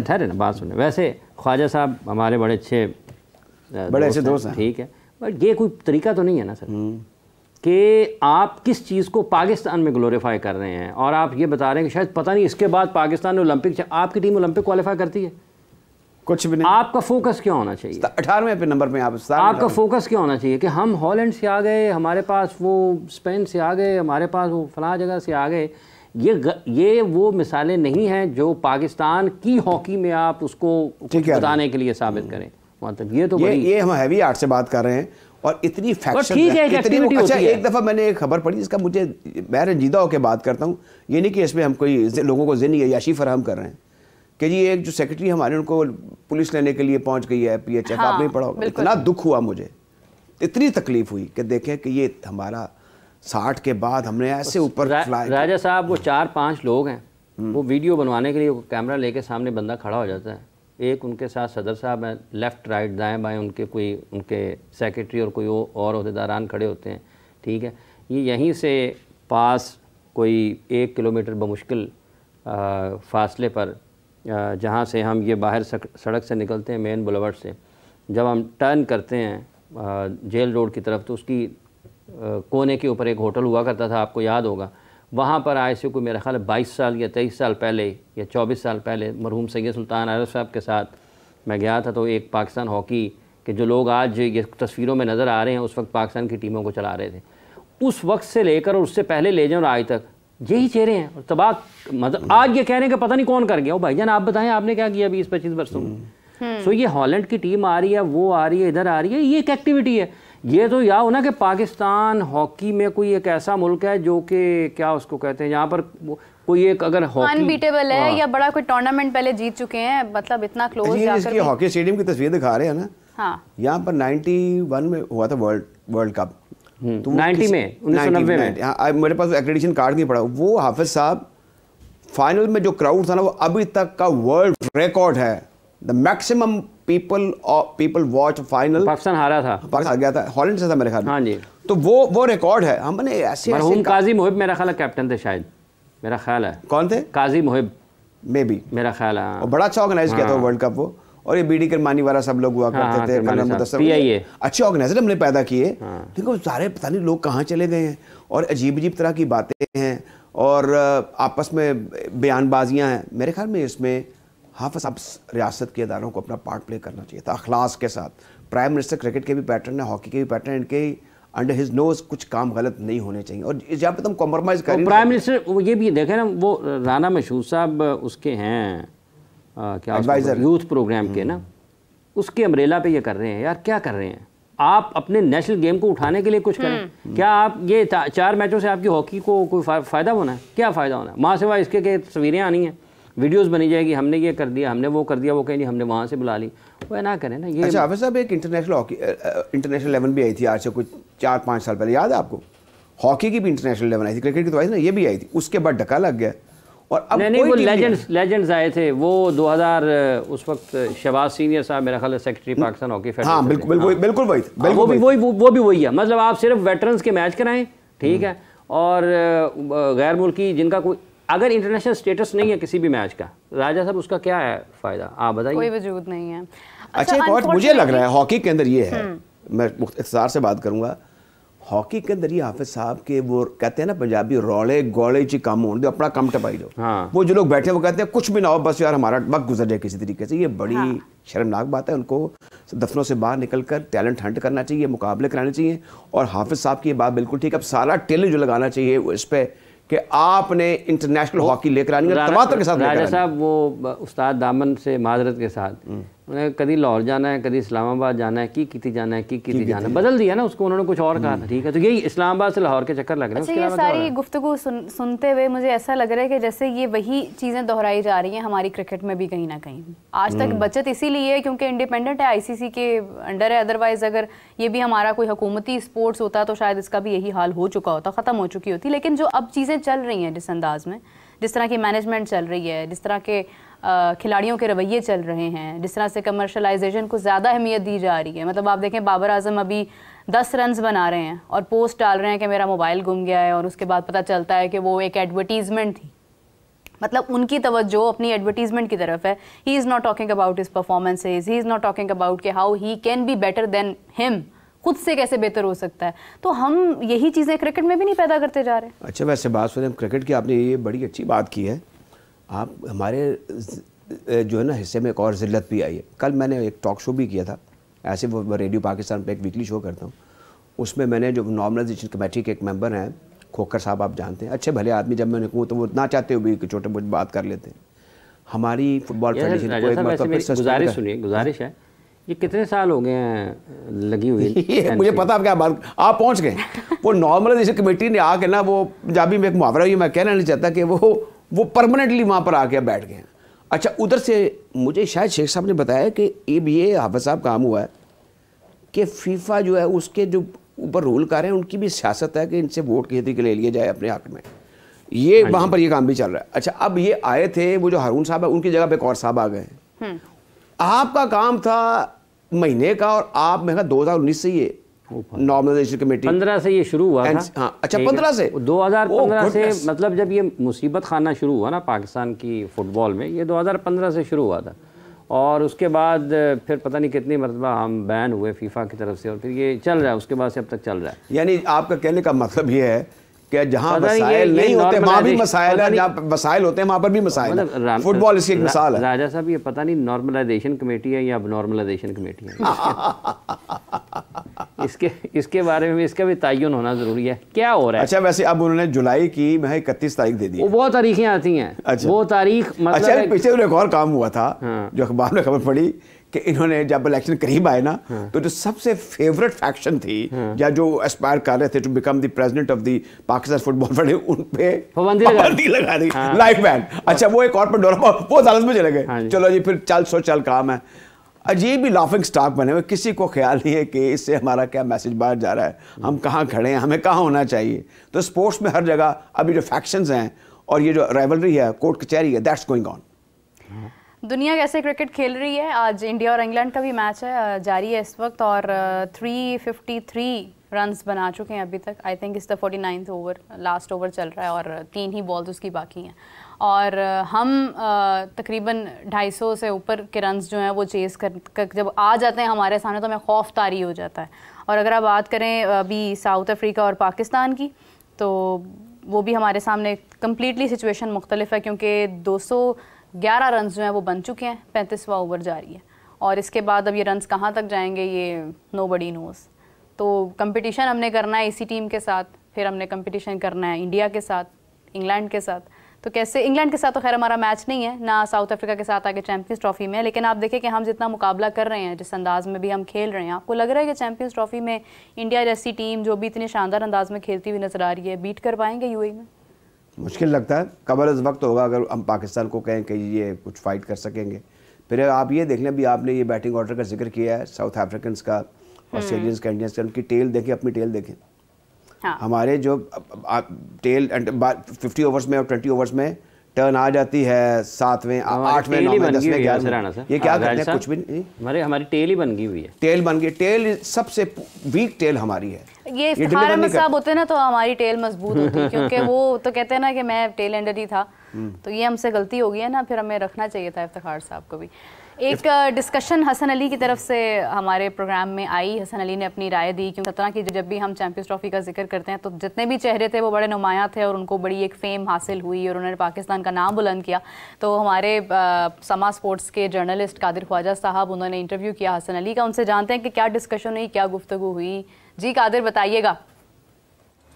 B: ठहरे ना, बात सुने। वैसे ख्वाजा साहब हमारे बड़े अच्छे दोस्त हैं, ठीक है, बट ये कोई तरीका तो नहीं है ना सर कि आप किस चीज़ को पाकिस्तान में ग्लोरीफाई कर रहे हैं और आप ये बता रहे हैं कि शायद पता नहीं इसके बाद पाकिस्तान में ओलंपिक, आपकी टीम ओलंपिक क्वालिफाई करती है?
C: कुछ भी नहीं।
B: आपका फोकस क्या होना चाहिए?
C: 18वें नंबर पे
B: आपका फोकस क्या होना चाहिए कि हम हॉलैंड से आ गए, हमारे पास वो स्पेन से आ गए, हमारे पास वो फलां जगह से आ गए। ये वो मिसालें नहीं हैं जो पाकिस्तान की हॉकी में आप उसको बताने के लिए साबित करें। मतलब ये
C: हम हैवी आर्ट से बात कर रहे हैं और इतनी फैक्शन
B: ठीक है, अच्छा
C: एक दफ़ा मैंने एक खबर पढ़ी जिसका मुझे, मैं रंजीदा होकर बात करता हूँ, ये नहीं कि इसमें हम कोई लोगों को ज़िन्नी याशी फराहम कर रहे हैं कि जी एक जो सेक्रेटरी हमारे उनको पुलिस लेने के लिए पहुंच गई है PHF। आपने नहीं पढ़ा होगा। इतना दुख हुआ मुझे, इतनी तकलीफ हुई कि देखें कि ये हमारा 60 के बाद हमने ऐसे ऊपर
B: राजा साहब वो 4-5 लोग हैं, वो वीडियो बनवाने के लिए कैमरा लेके सामने बंदा खड़ा हो जाता है, एक उनके साथ सदर साहब हैं, लेफ़्ट राइट दाएं बाएं उनके सेक्रेटरी और कोई और अहदेदारान खड़े होते हैं, ठीक है। ये यहीं से पास कोई 1 किलोमीटर बमुश्किल फासले पर, जहाँ से हम ये बाहर सड़क से निकलते हैं मेन बुलेवार्ड से, जब हम टर्न करते हैं जेल रोड की तरफ, तो उसकी कोने के ऊपर एक होटल हुआ करता था, आपको याद होगा। वहाँ पर आए से कोई मेरा ख्याल 22 साल या 23 साल पहले या 24 साल पहले मरहूम सैयद सुल्तान आरिफ साहब के साथ मैं गया था। तो एक पाकिस्तान हॉकी के जो लोग आज ये तस्वीरों में नज़र आ रहे हैं, उस वक्त पाकिस्तान की टीमों को चला रहे थे। उस वक्त से लेकर और उससे पहले ले जाएँ और आज तक यही चेहरे हैं। और तबाह, मतलब आज ये कह रहे हैं कि पता नहीं कौन कर गया। वो भाईजान आप बताएं आपने क्या किया 20-25 वर्षों में? सो ये हॉलैंड की टीम आ रही है, वो आ रही है, इधर आ रही है, ये एक एक्टिविटी है। ये तो या हो ना कि पाकिस्तान हॉकी में कोई एक ऐसा मुल्क है जो कि क्या उसको कहते हैं, यहाँ पर कोई एक अगर हॉकी
A: अनबीटेबल है या बड़ा कोई टूर्नामेंट पहले जीत चुके हैं, मतलब इतना क्लोज जाकर
C: हॉकी स्टेडियम की तस्वीर दिखा रहे हैं ना।
A: हाँ,
C: यहाँ पर 91 में हुआ था वर्ल्ड कप,
B: 1990 में
C: मेरे पास एक्रेडिटेशन कार्ड नहीं पड़ा। वो हाफिज साहब फाइनल में जो क्राउड था ना, वो अभी तक का वर्ल्ड रिकॉर्ड है। The maximum people watch final.
B: Pakistan हारा था,
C: पाकिस्तान हार गया था, हॉलैंड से था मेरे ख्याल में।
B: हाँ जी,
C: तो वो रिकॉर्ड है। हमने ऐसे
B: मरहूम काजी मुहिब मेरा ख्याल है कैप्टन थे, शायद मेरा ख्याल है।
C: कौन थे?
B: काजी मुहिब
C: मे बी,
B: मेरा ख्याल है।
C: और बड़ा अच्छा ऑर्गेनाइज किया था वर्ल्ड कप वो। और ये बीडी करमानी वाला सब लोग हुआ करते थे, कर्नल मुदस्सर, अच्छे ऑर्गेनाइजर हमने पैदा किए, लेकिन सारे पता नहीं लोग कहाँ चले गए हैं और अजीब अजीब तरह की बातें हैं और आपस में बयानबाजियाँ हैं। मेरे ख्याल में इसमें हाफिज साहब रियासत के इदारों को अपना पार्ट प्ले करना चाहिए था अखलास के साथ। प्राइम मिनिस्टर क्रिकेट के भी पैटर्न है, हॉकी के भी पैटर्न, इनके अंडर हिज नोज कुछ काम गलत नहीं होने चाहिए और जहाँ पे तुम कॉम्प्रोमाइज़ करें।
B: प्राइम मिनिस्टर ये भी देखें ना, वो राना मशहूद साहब उसके हैं क्या एडवाइजर यूथ प्रोग्राम के ना, उसके अम्ब्रेला पे ये कर रहे हैं यार, क्या कर रहे हैं आप? अपने नेशनल गेम को उठाने के लिए कुछ करें। क्या आप ये 4 मैचों से आपकी हॉकी को कोई फ़ायदा होना है? क्या फ़ायदा होना है? माँ सिवा इसके कि तस्वीरें आनी हैं, वीडियोस बनी जाएगी, हमने ये कर दिया, हमने वो कर दिया, वो कहीं नहीं हमने वहाँ से बुला ली, वो ना करें ना ये।
C: अच्छा हाफिज साहब, एक इंटरनेशनल हॉकी इंटरनेशनल 11 भी आई थी आज से कुछ 4-5 साल पहले, याद है आपको? हॉकी की भी इंटरनेशनल 11 आई थी, क्रिकेट की तो आई ना, ये भी आई थी, उसके बाद धक्का लग गया। और अब
B: नहीं वो लेजेंड्स आए थे वो 2000 उस वक्त शहबाज सीनियर साहब मेरा ख्याल है सेक्रेटरी पाकिस्तान हॉकी फेडरेशन।
C: हाँ बिल्कुल
B: वो भी वही है, मतलब आप सिर्फ वेटरन्स के मैच कराएं, ठीक है, और गैर मुल्की जिनका कोई अगर इंटरनेशनल स्टेटस नहीं है किसी भी मैच का, राजा साहब उसका क्या है फ़ायदा? आप बताइए।
A: कोई वजूद नहीं है।
C: अच्छा एक और मुझे लग रहा है हॉकी के अंदर ये है, मैं इख्तिसार से बात करूंगा, हॉकी के अंदर ये हाफिज साहब के वो कहते हैं ना पंजाबी रोले गोले ची काम होने दो, अपना काम टपाई दो।
B: हाँ।
C: वो जो लोग बैठे वो कहते हैं कुछ भी ना हो, बस यार हमारा वक्त गुजर जाए किसी तरीके से। ये बड़ी शर्मनाक बात है। उनको दफनों से बाहर निकलकर टैलेंट हंट करना चाहिए, मुकाबले कराने चाहिए। और हाफिज साहब की ये बात बिल्कुल ठीक है, अब सारा टेलेंट जो लगाना चाहिए इस पर कि आपने इंटरनेशनल हॉकी लेकर आनी है टमाटर के साथ।
B: राजा साहब वो उस्ताद दामन से माजरत के साथ उन्हें कभी लाहौर जाना है, कभी इस्लामाबाद जाना है, की जाना है, की जाना है, बदल दिया ना उसको, उन्होंने कुछ और कहा था, ठीक है। तो यही इस्लामाबाद से लाहौर के चक्कर लग रहे हैं।
A: अच्छा, ये सारी गुफ्तगू सुनते हुए मुझे ऐसा लग रहा है कि जैसे ये वही चीज़ें दोहराई जा रही हैं हमारी क्रिकेट में भी कहीं ना कहीं। आज तक बचत इसीलिए है क्योंकि इंडिपेंडेंट है, आईसीसी के अंडर है, अदरवाइज अगर ये भी हमारा कोई हुकूमती स्पोर्ट्स होता तो शायद इसका भी यही हाल हो चुका होता, ख़त्म हो चुकी होती। लेकिन जो अब चीज़ें चल रही हैं जिस अंदाज में, जिस तरह की मैनेजमेंट चल रही है, जिस तरह के खिलाड़ियों के रवैये चल रहे हैं, जिस तरह से कमर्शलाइजेशन को ज़्यादा अहमियत दी जा रही है। मतलब आप देखें बाबर आजम अभी 10 रन्स बना रहे हैं और पोस्ट डाल रहे हैं कि मेरा मोबाइल गुम गया है, और उसके बाद पता चलता है कि वो एक एडवर्टीज़मेंट थी। मतलब उनकी तवज्जो अपनी एडवर्टीज़मेंट की तरफ है। He is not talking about his performances, he is not talking about कि how he can be better than him, खुद से कैसे बेहतर हो सकता है। तो हम यही चीज़ें क्रिकेट में भी नहीं पैदा करते जा रहे।
C: अच्छा वैसे बात सुने, क्रिकेट की आपने ये बड़ी अच्छी बात की है। आप हमारे जो है ना हिस्से में एक और ज़िल्लत भी आई है। कल मैंने एक टॉक शो भी किया था, ऐसे वो रेडियो पाकिस्तान पे एक वीकली शो करता हूँ, उसमें मैंने जो नॉर्मलाइजेशन कमेटी के एक मेंबर हैं खोकर साहब, आप जानते हैं, अच्छे भले आदमी, जब मैंने कहूँ तो वो ना चाहते हुए भी छोटे मोटे बात कर लेते हैं। हमारी फुटबॉल फेडरेशन को एक मतलब
B: गुजारिश है, ये कितने साल हो गए हैं लगी हुई
C: मुझे पता आप क्या बात आप पहुँच गए। वो नॉर्मलाइजेशन कमेटी ने आके ना, वो पंजाबी में एक मुहावरा हुई, मैं कहना नहीं चाहता कि वो परमानेंटली वहाँ पर आके बैठ गए हैं। अच्छा उधर से मुझे शायद शेख साहब ने बताया कि ये हाफिज साहब काम हुआ है कि फीफा जो है उसके जो ऊपर रूल कर रहे हैं, उनकी भी सियासत है कि इनसे वोट खेती के ले लिए जाए अपने हक में। ये वहाँ पर ये काम भी चल रहा है। अच्छा अब ये आए थे, वो जो हारून साहब है उनकी जगह पे एक और साहब आ गए हैं। आपका काम था महीने का, और आप मेरे ख्याल 2019 से ये नॉर्मलाइजेशन कमेटी
B: 15 से ये शुरू हुआ था।
C: हाँ अच्छा 15 से
B: 2015 से, मतलब जब ये मुसीबत खाना शुरू हुआ ना पाकिस्तान की फुटबॉल में, ये 2015 से शुरू हुआ था। और उसके बाद फिर पता नहीं कितनी मरतबा हम बैन हुए फीफा की तरफ से, और फिर ये चल रहा है, उसके बाद से अब तक चल रहा है।
C: यानी आपका कहने का मतलब ये है कि जहाँ मसाइल नहीं होते वहाँ भी मसाइल है, जहाँ मसाइल होते हैं वहाँ पर भी मसाइल है। फुटबॉल इसकी एक मिसाल है।
B: राजा साहब ये पता नहीं नॉर्मलाइजेशन कमेटी है या अब नॉर्मलाइजेशन कमेटी है। इसके बारे में इसका भी तयन होना जरूरी है, क्या हो रहा है।
C: अच्छा वैसे अब उन्होंने जुलाई की 31 तारीख दे दी,
B: वो तारीखें आती हैं। अच्छा वो तारीख मतलब
C: अच्छा पीछे एक और काम हुआ था। हाँ। जो अखबार में खबर पड़ी कि इन्होंने जब इलेक्शन करीब आए ना, तो जो सबसे फेवरेट फैक्शन थी या जो एस्पायर कर रहे थे to become the president of the Pakistan football federation, उन पे पाबंदी लगा दी, लाइफ बैन। अच्छा वो एक और पर डोरा वो अदालत में चले गए। चलो जी फिर चल काम है। अजीब ही लाफिंग स्टॉक बने हुए, किसी को ख्याल नहीं है कि इससे हमारा क्या मैसेज बाहर जा रहा है, हम कहाँ खड़े हैं, हमें कहाँ होना चाहिए। तो स्पोर्ट्स में हर जगह अभी जो फैक्शंस हैं और ये जो राइवलरी है, कोर्ट कचहरी है, दैट्स गोइंग ऑन।
A: दुनिया कैसे क्रिकेट खेल रही है। आज इंडिया और इंग्लैंड का भी मैच है, जारी है इस वक्त, और 353 रन्स बना चुके हैं अभी तक। आई थिंक इस the 49th over, last over चल रहा है और 3 ही बॉल्स उसकी बाकी हैं। और हम तकरीबन 250 से ऊपर के रन्स जो हैं वो चेज़ कर जब आ जाते हैं हमारे सामने तो हमें खौफ तारी हो जाता है। और अगर आप बात करें अभी साउथ अफ्रीका और पाकिस्तान की, तो वो भी हमारे सामने कम्प्लीटली सिचुएशन मुख्तलिफ है, क्योंकि 211 रन्स जो हैं वो बन चुके हैं, 35वां ओवर जारी है। और इसके बाद अब ये रन्स कहाँ तक जाएंगे ये नोबडी नोज़। तो कंपटीशन हमने करना है इसी टीम के साथ, फिर हमने कंपटीशन करना है इंडिया के साथ, इंग्लैंड के साथ। तो कैसे, इंग्लैंड के साथ तो खैर हमारा मैच नहीं है, ना साउथ अफ्रीका के साथ आगे चैंपियंस ट्रॉफी में, लेकिन आप देखें कि हम जितना मुकाबला कर रहे हैं, जिस अंदाज में भी हम खेल रहे हैं, आपको लग रहा है कि चैंपियंस ट्रॉफी में इंडिया जैसी टीम जो भी इतने शानदार अंदाज में खेलती हुई नजर आ रही है, बीट कर पाएंगे यूएई में?
C: मुश्किल लगता है, कबल इस वक्त होगा अगर हम पाकिस्तान को कहें कि ये कुछ फाइट कर सकेंगे। फिर आप ये देख लें, भी आपने ये बैटिंग ऑर्डर का जिक्र किया है, साउथ अफ्रीकन्स का, ऑस्ट्रेलियंस का, इंडियंस का, उनकी टेल देखें, अपनी टेल देखें। हाँ। हमारे जो टेल 50 ओवर्स में और 20 ओवर्स में टर्न आ जाती है 7वें 8वें 9वें 10वें 11वें। ये क्या करते हैं, कुछ भी नहीं,
B: हमारी टेल ही बन गई हुई है।
C: टेल बन गई, टेल सबसे वीक टेल हमारी है।
A: ये इफ्तिखार अहमद साहब होते ना तो हमारी टेल मजबूत होती, क्योंकि वो तो कहते हैं ना कि मैं टेल एंडर ही था। तो ये हमसे गलती हो गई है ना, फिर हमें रखना चाहिए था इफ्तिखार साहब को भी। एक डिस्कशन हसन अली की तरफ से हमारे प्रोग्राम में आई। हसन अली ने अपनी राय दी, क्योंकि 17 की जब भी हम चैंपियंस ट्रॉफी का जिक्र करते हैं तो जितने भी चेहरे थे वो बड़े नुमायाँ थे और उनको बड़ी एक फेम हासिल हुई और उन्होंने पाकिस्तान का नाम बुलंद किया। तो हमारे समा स्पोर्ट्स के जर्नलिस्ट कादिर ख्वाजा साहब, उन्होंने इंटरव्यू किया हसन अली का। उनसे जानते हैं कि क्या डिस्कशन हुई, क्या गुफ्तगू हुई। जी कादिर, बताइएगा।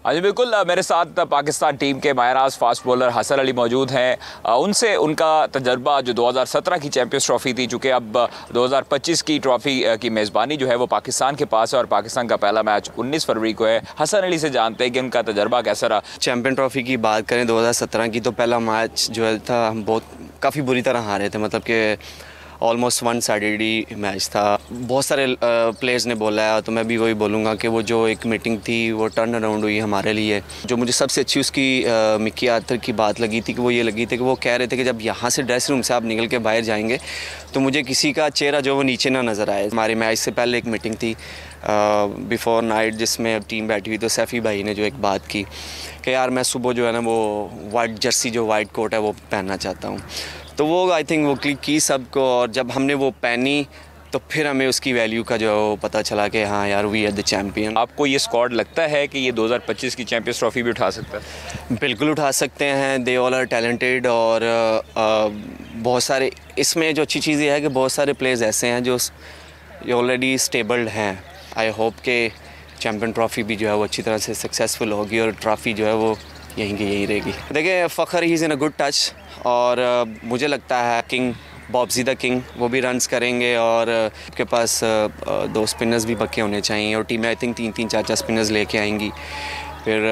E: हाँ जी बिल्कुल, मेरे साथ पाकिस्तान टीम के मायराज फास्ट बॉलर हसन अली मौजूद हैं। उनसे उनका तजर्बा जो 2017 की चैंपियंस ट्रॉफ़ी थी, चूँकि अब 2025 की ट्रॉफ़ी की मेज़बानी जो है वो पाकिस्तान के पास है और पाकिस्तान का पहला मैच 19 फरवरी को है। हसन अली से जानते हैं कि उनका तजर्बा कैसा रहा।
F: चैम्पियन ट्रॉफ़ी की बात करें 2017 की, तो पहला मैच जो है था हम काफ़ी बुरी तरह हारे थे, मतलब कि ऑलमोस्ट 1 साइडेड मैच था। बहुत सारे प्लेयर्स ने बोला है, तो मैं भी वही बोलूँगा कि वो जो एक मीटिंग थी वो टर्न अराउंड हुई हमारे लिए। जो मुझे सबसे अच्छी उसकी मिक्की आर्थर की बात लगी थी कि वो ये लगी थी कि वो कह रहे थे कि जब यहाँ से ड्रेसिंग रूम से आप निकल के बाहर जाएंगे तो मुझे किसी का चेहरा जो वो नीचे ना नज़र आए। हमारे मैच से पहले एक मीटिंग थी बिफोर नाइट, जिसमें टीम बैठी हुई, तो सैफ़ी भाई ने जो एक बात की कि यार मैं सुबह जो है ना वो वाइट जर्सी, जो वाइट कोट है वो पहनना चाहता हूँ। तो वो आई थिंक वो क्लिक की सबको, और जब हमने वो पहनी तो फिर हमें उसकी वैल्यू का जो पता चला कि हाँ यार वी आर द चैम्पियन।
E: आपको ये स्क्वाड लगता है कि ये 2025 की चैंपियंस ट्रॉफ़ी भी उठा सकता है?
F: बिल्कुल उठा सकते हैं। दे ऑल आर टैलेंटेड, और बहुत सारे इसमें जो अच्छी चीज़ ये है कि बहुत सारे प्लेयर्स ऐसे हैं जो ऑलरेडी स्टेबल्ड हैं। आई होप कि चैम्पियन ट्रॉफ़ी भी जो है वो अच्छी तरह से सक्सेसफुल होगी और ट्रॉफ़ी जो है वो यहीं की यहीं रहेगी। देखिए Fakhar he is in a good touch, और मुझे लगता है किंग बॉब्जी द किंग वो भी रन्स करेंगे, और आपके पास 2 स्पिनर्स भी पक्के होने चाहिए, और टीमें आई थिंक 3-3 4-4 स्पिनर्स लेके आएंगी। फिर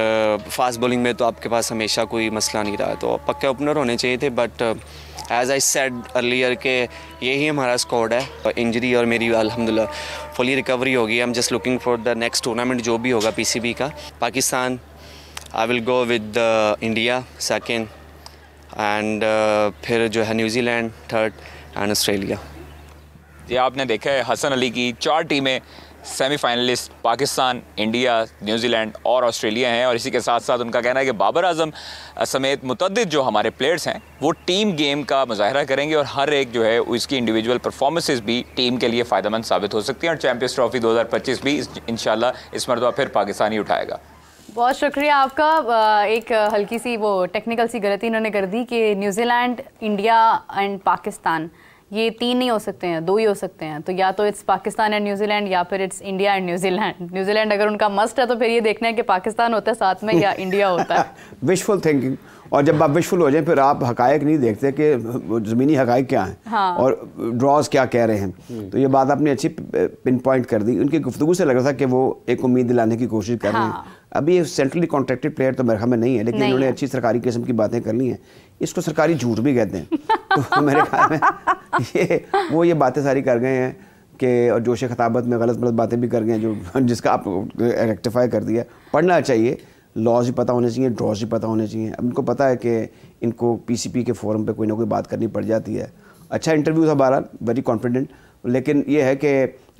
F: फास्ट बॉलिंग में तो आपके पास हमेशा कोई मसला नहीं रहा, तो पक्के ओपनर होने चाहिए थे। But as I said earlier के यही हमारा स्क्वाड है। इंजरी और मेरी अल्हम्दुलिल्लाह फुली रिकवरी होगी। I am just looking for the next tournament जो भी होगा PCB का। Pakistan I will go with India second, and फिर जो है न्यूजीलैंड थर्ड एंड ऑस्ट्रेलिया।
E: ये आपने देखा है हसन अली की 4 टीमें सेमीफाइनलिस्ट पाकिस्तान, इंडिया, न्यूजीलैंड और ऑस्ट्रेलिया हैं। और इसी के साथ साथ उनका कहना है कि बाबर आजम समेत मुतअद्दिद जो हमारे प्लेयर्स हैं वो टीम गेम का मुजाहरा करेंगे, और हर एक जो है उसकी इंडिविजुअल परफॉर्मेंसेस भी टीम के लिए फ़ायदेमंद साबित हो सकती हैं। और चैंपियंस ट्रॉफ़ी 2025 भी इंशाल्लाह इस मरतबा फिर पाकिस्तान ही उठाएगा।
A: बहुत शुक्रिया आपका। एक हल्की सी वो टेक्निकल सी गलती इन्होंने कर दी कि न्यूजीलैंड, इंडिया एंड पाकिस्तान, ये 3 नहीं हो सकते हैं, 2 ही हो सकते हैं। तो या तो इट्स पाकिस्तान एंड न्यूजीलैंड, या फिर it's India and New Zealand. New Zealand अगर उनका मस्ट है तो फिर ये देखना है कि पाकिस्तान होता है साथ में या इंडिया होता है।
C: Wishful thinking. और जब आप विशफुल हो जाए फिर आप हकायक नहीं देखते कि ज़मीनी हकायक क्या हैं। हाँ। और ड्रॉज क्या कह रहे हैं। तो ये बात आपने अच्छी पिन पॉइंट कर दी। उनकी गुफ्तगू से लग रहा था कि वो एक उम्मीद दिलाने की कोशिश कर रहे हैं। अभी ये सेंट्रली कॉन्ट्रैक्टेड प्लेयर तो मेरे ख्याल में नहीं है, लेकिन इन्होंने अच्छी सरकारी किस्म की बातें कर ली हैं। इसको सरकारी झूठ भी कहते हैं। तो मेरे ख्याल में ये बातें सारी कर गए हैं कि, और जोश खताबत में गलत बातें भी कर गए हैं, जो जिसका आप रेक्टिफाई कर दिया। पढ़ना चाहिए, लॉज भी पता होने चाहिए, ड्रॉज भी पता होने चाहिए। अब इनको पता है कि इनको PCP के फोरम पे कोई ना कोई बात करनी पड़ जाती है। अच्छा इंटरव्यू था, बहरहाल वेरी कॉन्फिडेंट, लेकिन ये है कि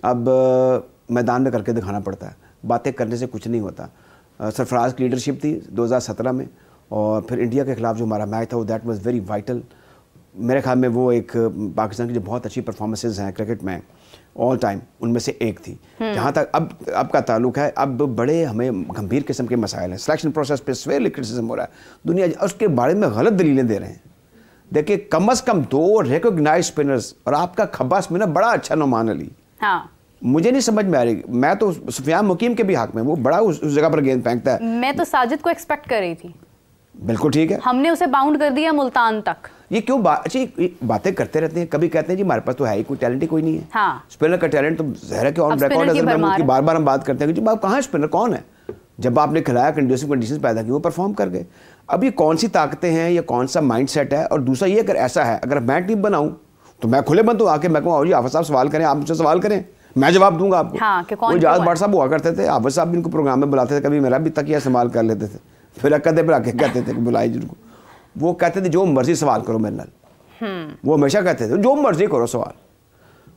C: अब मैदान में करके दिखाना पड़ता है, बातें करने से कुछ नहीं होता। सरफराज की लीडरशिप थी 2017 में, और फिर इंडिया के खिलाफ जो हमारा मैच था वो दैट वाज वेरी वाइटल। मेरे ख्याल में वो एक पाकिस्तान की जो बहुत अच्छी परफॉर्मेंसेज हैं क्रिकेट में ऑल टाइम, उनमें से एक थी। जहाँ तक अब का ताल्लुक है, अब बड़े हमें गंभीर किस्म के मसाइल हैं, सिलेक्शन प्रोसेस पे स्वेयर क्रिटिसिज्म हो रहा है, दुनिया उसके बारे में गलत दलीलें दे रहे हैं। देखिए कम अज़ कम 2 रिकॉग्नाइज्ड स्पिनर्स, और आपका खब्बा स्पिनर बड़ा अच्छा नुमान अली।
A: हाँ,
C: मुझे नहीं समझ में आ रही, मैं तो सुफियान मुकीम के भी हक में, वो बड़ा उस जगह पर गेंद फेंकता है।
A: मैं तो साजिद को एक्सपेक्ट कर रही थी।
C: बिल्कुल ठीक है,
A: हमने उसे बाउंड कर दिया मुल्तान तक।
C: ये क्यों बातें करते रहते हैं, कभी कहते हैं जी हमारे पास तो है ही कोई टैलेंट ही कोई नहीं है।
A: हाँ।
C: स्पिनर का टैलेंट तो ज़ाहिर है कि ऑन रिकॉर्ड है, की बार बार हम बात करते हैं कि जी कहाँ स्पिनर कौन है, जब आपने खिलाया कंडीसिव कंडीशंस पैदा की वो परफॉर्म कर गए। अब ये कौन सी ताकतें हैं या कौन सा माइंडसेट है, और दूसरा ये अगर ऐसा है, अगर मैं टीम बनाऊं तो मैं खुले बंद तो आके मैं कहूँ जी हाफिज साहब सवाल करें, आप मुझसे सवाल करें, मैं जवाब दूंगा आपको।
A: हाँ,
C: वो इजाज भट्ट साहब हुआ करते थे, हाफिज साहब भी इनको प्रोग्राम में बुलाते थे, कभी मेरा भी तकिया इस्तेमाल कर लेते थे, फिर कदे पर आके कहते थे कि बुलाए जिनको, वो कहते थे जो मर्जी सवाल करो मेरे नाल, वो हमेशा कहते थे जो मर्जी करो सवाल।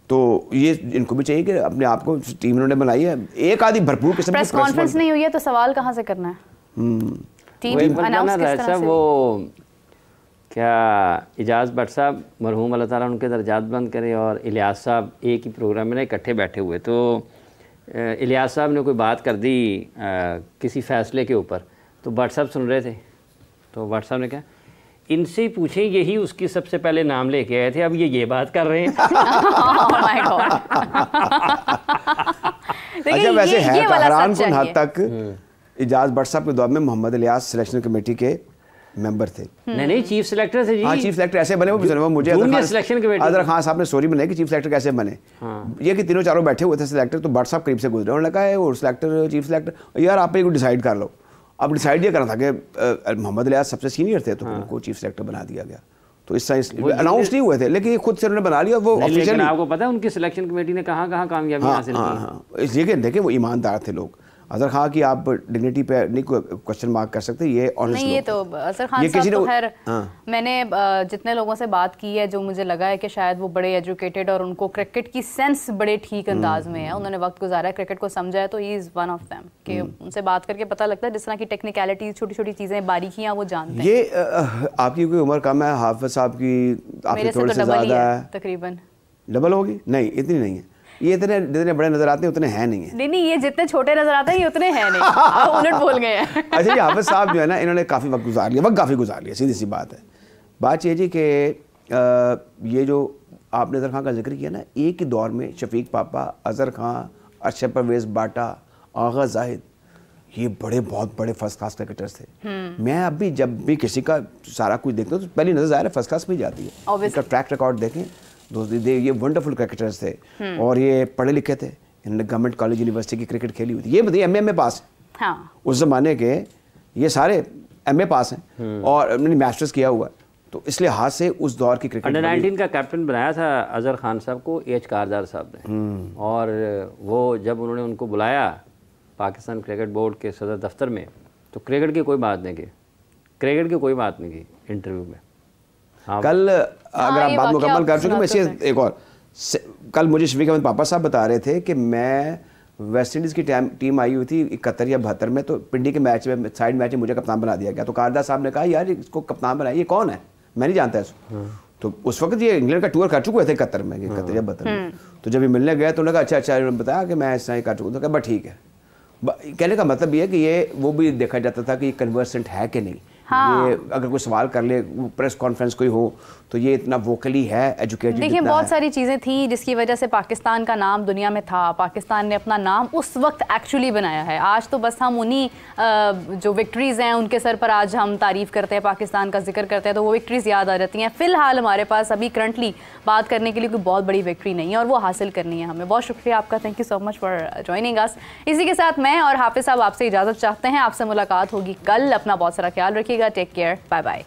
C: तो ये इनको भी चाहिए कि अपने आप को टीम इन्होंने बनाई है, एक आधी भरपूर किस्म की
A: प्रेस कॉन्फ्रेंस नहीं हुई है तो सवाल कहाँ से करना है? टीम अनाउंस किस तरह से?
B: वो क्या इजाज़ भट्ट साहब मरहूम अल्लाह ताला उनके दर्जात बुलंद करे और इलियास साहब एक ही प्रोग्राम में इकट्ठे बैठे हुए, तो इलियास साहब ने कोई बात कर दी किसी फ़ैसले के ऊपर, तो भट्ट साहब सुन रहे थे, तो भट्ट साहब ने कहा इनसे ही पूछें, यही उसकी सबसे पहले नाम लेके आए थे, अब ये बात कर रहे हैं।
C: अच्छा वैसे है हैरान कुन हद तक इजाज़ भट्ट साहब के दौर में मोहम्मद इलियास सिलेक्शन कमेटी के मेंबर थे।
B: नहीं चीफ सेलेक्टर थे जी।
C: हाँ चीफ सेलेक्टर ऐसे बने, वो मुझे अजहर खान साहब ने स्टोरी बनाई कि चीफ सेलेक्टर कैसे बने। ये कि तीनों चारों बैठे हुए थे सिलेक्टर, तो भट्ट साहब करीब से गुजरे, उन्होंने कहा वो सिलेक्टर चीफ सेलेक्टर यार आप एक डिसाइड कर लो। अब डिसाइड ये करना था कि मोहम्मद इलियास सबसे सीनियर थे, तो उनको चीफ सेलेक्टर बना दिया गया, तो इस साइंस अनाउंस नहीं हुए थे, लेकिन ये खुद से उन्होंने बना लिया। वो ऑफिशियली
B: आपको पता है उनकी सिलेक्शन कमेटी ने कहाँ कामयाबी हासिल की?
C: इसलिए कि देखिए वो ईमानदार थे लोग। अजहर खान की आप डिग्निटी पे नहीं क्वेश्चन मार्क कर सकते, ये ऑनेस्ट
A: नहीं, ये तो अजहर खान साहब तो खैर मैंने जितने लोगं से बात की है, जो मुझे लगा है कि शायद वो बड़े एजुकेटेड और उनको क्रिकेट की सेंस बड़े ठीक अंदाज में है, उन्होंने वक्त गुजारा है, क्रिकेट को समझा है, तो he is one of them कि उनसे बात करके पता लगता है जिस तरह की टेक्निकलिटी, छोटी छोटी चीज़ें, बारीकियाँ वो जानते हैं।
C: ये आपकी कोई उम्र कम है, हाफिज साहब की आपसे थोड़ी सी ज़्यादा है,
A: तकरीबन
C: डबल होगी? नहीं इतनी नहीं है, ये इतने जितने बड़े नजर आते हैं उतने हैं नहीं है।
A: नहीं ये जितने छोटे नजर आते हैं ये उतने हैं नहीं। आप उलट बोल गए हैं।
C: अच्छा ये हाफिज साहब जो है ना, इन्होंने काफ़ी वक्त गुजार लिया, सीधी सी बात है। बात ये जी कि ये जो आपने अजहर खान का जिक्र किया ना, एक ही दौर में शफीक पापा, अजहर खान, अरशद परवेज़ बाटा, आगा जाहिद, ये बहुत बड़े फर्स्ट क्लास क्रिकेटर्स थे। मैं अभी जब भी किसी का सारा कुछ देखता हूँ तो पहली नजर ज़ाहिर है फर्स्ट क्लास में ही जाती है। इनका ट्रैक रिकॉर्ड देखें, ये वंडरफुल क्रिकेटर्स थे और ये पढ़े लिखे थे, इन्होंने गवर्नमेंट कॉलेज यूनिवर्सिटी की क्रिकेट खेली हुई थी। ये बताइए एमए पास,
A: हाँ।
C: उस ज़माने के ये सारे एमए पास हैं और उन्होंने मास्टर्स किया हुआ, तो इसलिए हाथ से उस दौर की क्रिकेट।
B: अंडर 19 का कैप्टन बनाया था अजहर खान साहब को एच कारदार साहब ने, और वो जब उन्होंने उनको बुलाया पाकिस्तान क्रिकेट बोर्ड के सदर दफ्तर में, तो क्रिकेट की कोई बात नहीं की इंटरव्यू में। हाँ।
C: कल अगर आप बात मुकम्मल कर चुके, मैं इसे एक और, कल मुझे शफीक अहमद पापा साहब बता रहे थे कि मैं वेस्ट इंडीज़ की टीम आई हुई थी 71 या 72 में, तो पिंडी के मैच में साइड मैच में मुझे कप्तान बना दिया गया, तो कारदार साहब ने कहा यार इसको कप्तान बनाया, ये कौन है, मैं नहीं जानता इसको। तो उस वक्त ये इंग्लैंड का टूर कर चुके थे 71 में, 71 या 72 में, तो जब ये मिलने गए तो उन्होंने कहा अच्छा उन्होंने बताया कि मैं इस तरह कर चुका, तो कहा बस ठीक है। कहने का मतलब ये है कि ये वो भी देखा जाता था कि ये कन्वर्सेंट है कि नहीं। हाँ। ये अगर कोई सवाल कर ले, प्रेस कॉन्फ्रेंस कोई हो, तो ये इतना वोकली है, एजुकेटेड।
A: देखिए बहुत सारी चीज़ें थी जिसकी वजह से पाकिस्तान का नाम दुनिया में था, पाकिस्तान ने अपना नाम उस वक्त एक्चुअली बनाया है। आज तो बस हम उन्हीं जो विक्ट्रीज़ हैं उनके सर पर आज हम तारीफ़ करते हैं, पाकिस्तान का जिक्र करते हैं, तो वो विक्ट्रीज़ याद आ जाती हैं। फ़िलहाल हमारे पास अभी करंटली बात करने के लिए कोई बहुत बड़ी विक्ट्री नहीं है और वो हासिल करनी है हमें। बहुत शुक्रिया आपका, thank you so much for joining us. इसी के साथ मैं और हाफिज साहब आपसे इजाज़त चाहते हैं, आपसे मुलाकात होगी कल। अपना बहुत सारा ख्याल रखिएगा, टेक केयर, बाय बाय।